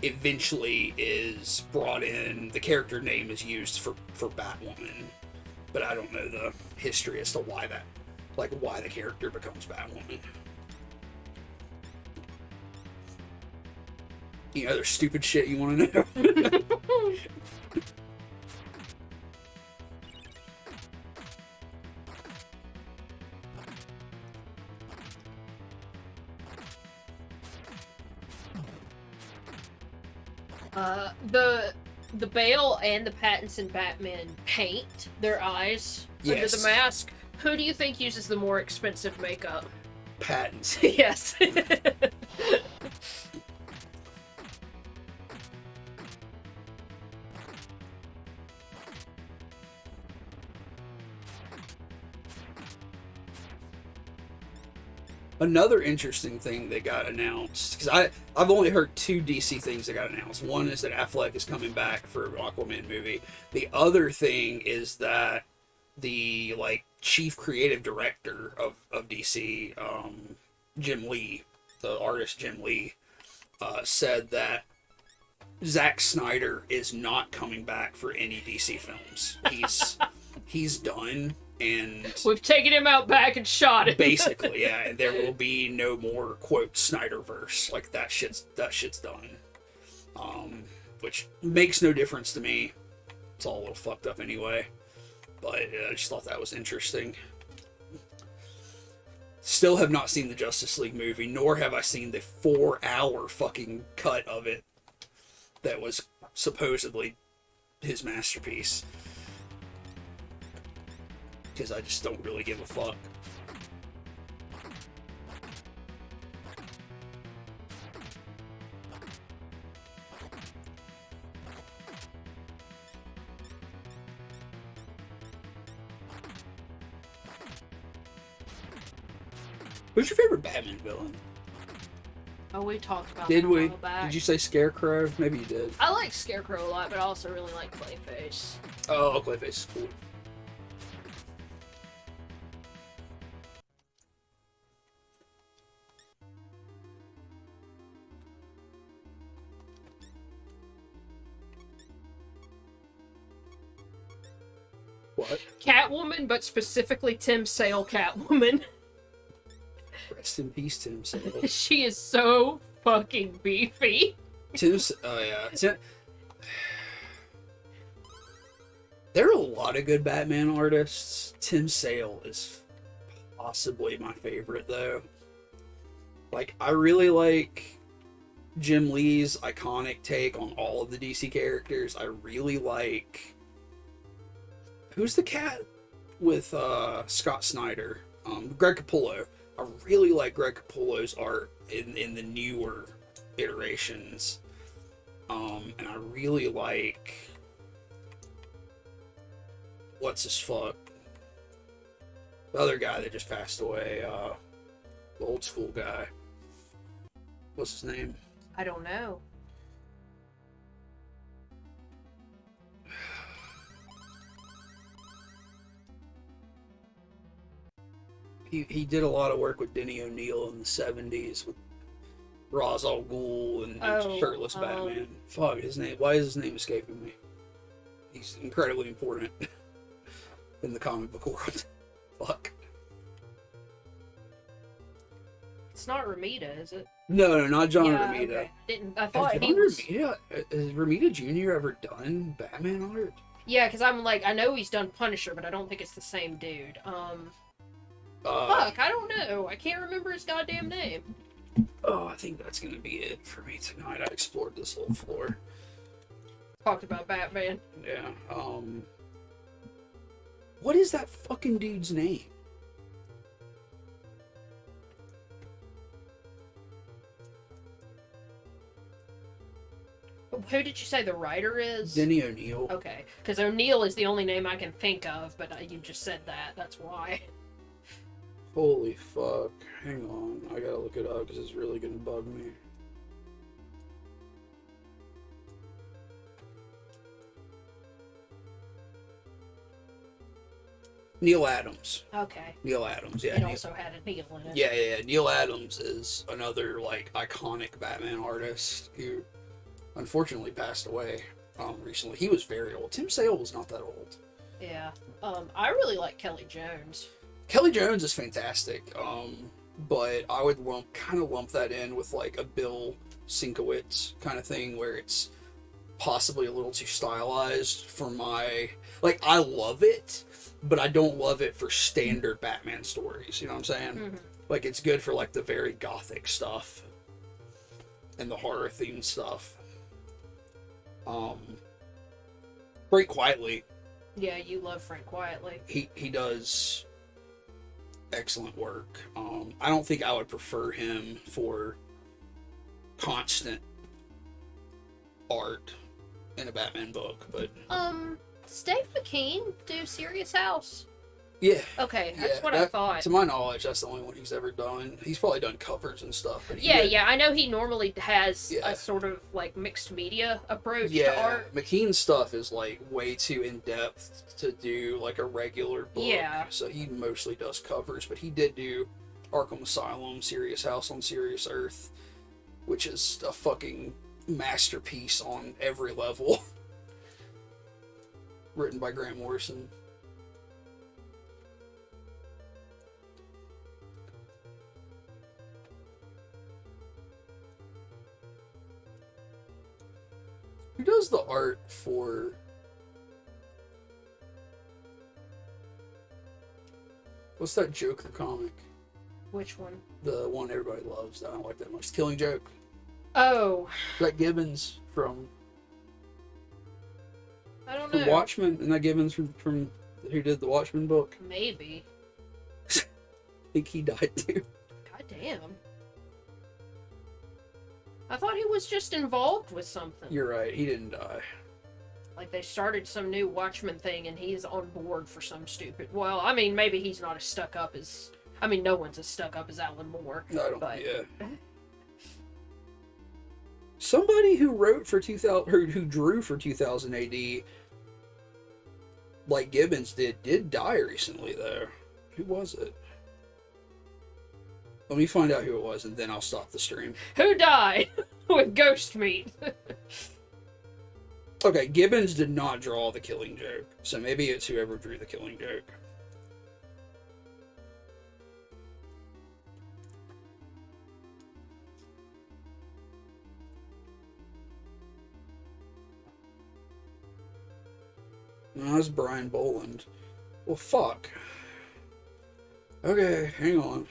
eventually is brought in. The character name is used for Batwoman, but I don't know the history as to why that, like why the character becomes Batwoman. Any other stupid shit you want to know?
The Bale and the Pattinson Batman paint their eyes under the mask. Who do you think uses the more expensive makeup?
Pattinson.
Yes.
Another interesting thing that got announced, because I've only heard 2 DC things that got announced. One is that Affleck is coming back for an Aquaman movie. The other thing is that the chief creative director of DC, Jim Lee, the artist Jim Lee, said that Zack Snyder is not coming back for any DC films. He's done. And
we've taken him out back and shot him.
Basically, yeah. And there will be no more quote Snyderverse. Like that shit's done. Which makes no difference to me. It's all a little fucked up anyway. But I just thought that was interesting. Still have not seen the Justice League movie, nor have I seen the 4-hour fucking cut of it that was supposedly his masterpiece. Because I just don't really give a fuck. Who's your favorite Batman villain?
Oh, we talked about
Did
that
we?
a while back.
Did you say Scarecrow? Maybe you did.
I like Scarecrow a lot, but I also really like Clayface.
Oh, Clayface is cool. What?
Catwoman, but specifically Tim Sale Catwoman.
Rest in peace, Tim Sale.
She is so fucking beefy.
Oh yeah. There are a lot of good Batman artists. Tim Sale is possibly my favorite, though. Like, I really like Jim Lee's iconic take on all of the DC characters. I really like... Who's the cat with Scott Snyder? Greg Capullo. I really like Greg Capullo's art in the newer iterations. And I really like... What's his fuck? The other guy that just passed away. The old school guy. What's his name?
I don't know.
He did a lot of work with Denny O'Neil in the 70s with Ra's al Ghul and Shirtless Batman. Fuck, his name. Why is his name escaping me? He's incredibly important in the comic book world. Fuck.
It's not Ramita, is it?
No, not John Romita.
Okay. I thought
Has
he was...
Has Romita Jr. ever done Batman art?
Yeah, because I'm like, I know he's done Punisher, but I don't think it's the same dude. Fuck, I don't know. I can't remember his goddamn name.
Oh, I think that's gonna be it for me tonight. I explored this whole floor.
Talked about Batman.
Yeah. What is that fucking dude's name?
Who did you say the writer is?
Denny O'Neil.
Okay, because O'Neil is the only name I can think of, but you just said that. That's why.
Holy fuck. Hang on. I gotta look it up because it's really gonna bug me. Neil Adams.
Okay.
Neil Adams, yeah.
It also had a Neil in it.
Yeah. Neil Adams is another, like, iconic Batman artist who unfortunately passed away recently. He was very old. Tim Sale was not that old.
Yeah. I really like Kelly Jones.
Kelly Jones is fantastic, but I would kind of lump that in with, like, a Bill Sienkiewicz kind of thing where it's possibly a little too stylized for my... Like, I love it, but I don't love it for standard Batman stories, you know what I'm saying?
Mm-hmm.
Like, it's good for, like, the very gothic stuff and the horror-themed stuff. Frank Quietly.
Yeah, you love Frank Quietly.
He does excellent work. I don't think I would prefer him for constant art in a Batman book, but...
Does Dave McKean do Serious House?
Yeah.
Okay, that's what I thought.
To my knowledge, that's the only one he's ever done. He's probably done covers and stuff. But
yeah, I know he normally has a sort of, like, mixed media approach to art.
McKean's stuff is, like, way too in-depth to do, like, a regular book.
Yeah.
So he mostly does covers, but he did do Arkham Asylum, Serious House on Serious Earth, which is a fucking masterpiece on every level. Written by Grant Morrison. Who does the art for... What's that Joker comic?
Which one?
The one everybody loves that I don't like that much. Killing Joke.
Oh.
That Gibbons from...
I don't know.
From Watchmen? And that Gibbons from who did the Watchmen book?
Maybe.
I think he died too.
God damn. I thought he was just involved with something.
You're right, he didn't die.
Like, they started some new Watchmen thing and he's on board for some stupid... Well, I mean, maybe he's not as stuck up as... I mean, no one's as stuck up as Alan Moore.
No, I don't...
But...
Yeah. Somebody who wrote for 2000... Or who drew for 2000 AD... Like Gibbons did die recently, though. Who was it? Let me find out who it was, and then I'll stop the stream.
Who died with ghost meat?
Okay, Gibbons did not draw the Killing Joke, so maybe it's whoever drew the Killing Joke. No, that's Brian Boland. Well, fuck. Okay, hang on.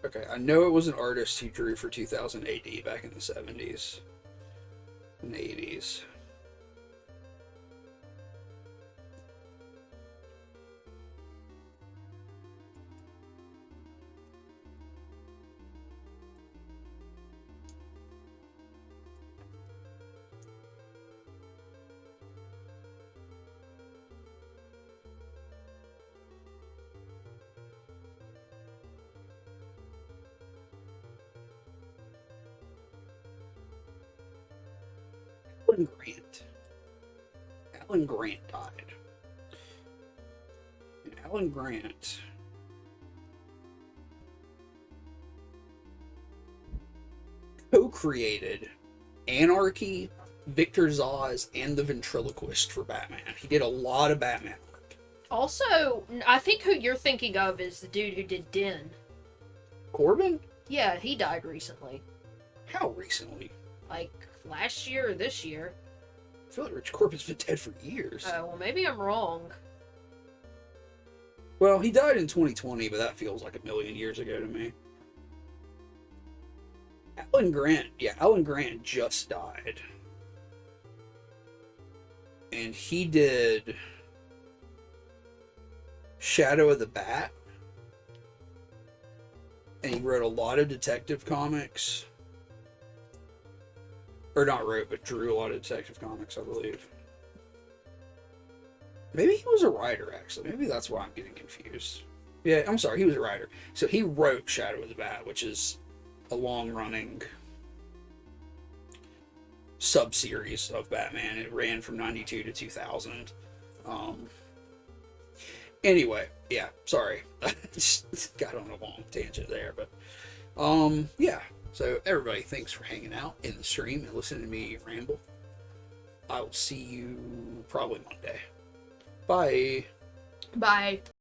Okay, I know it was an artist who drew for 2000 AD back in the 70s and 80s. Alan Grant. Alan Grant died. And Alan Grant co-created Anarchy, Victor Zsasz, and The Ventriloquist for Batman. He did a lot of Batman work.
Also, I think who you're thinking of is the dude who did Den.
Corbin?
Yeah, he died recently.
How recently?
Like, last year or this year.
I feel like Rich Corbin's been dead for years.
Oh, well, maybe I'm wrong.
Well, he died in 2020, but that feels like a million years ago to me. Alan Grant just died. And he did Shadow of the Bat. And he wrote a lot of detective comics. Or not wrote, but drew a lot of detective comics, I believe. Maybe he was a writer, actually. Maybe that's why I'm getting confused. Yeah, I'm sorry, he was a writer. So he wrote Shadow of the Bat, which is a long-running sub-series of Batman. It ran from 92 to 2000. Um, anyway, yeah, sorry. Just got on a long tangent there, but yeah. So everybody, thanks for hanging out in the stream and listening to me ramble. I will see you probably Monday. Bye.
Bye.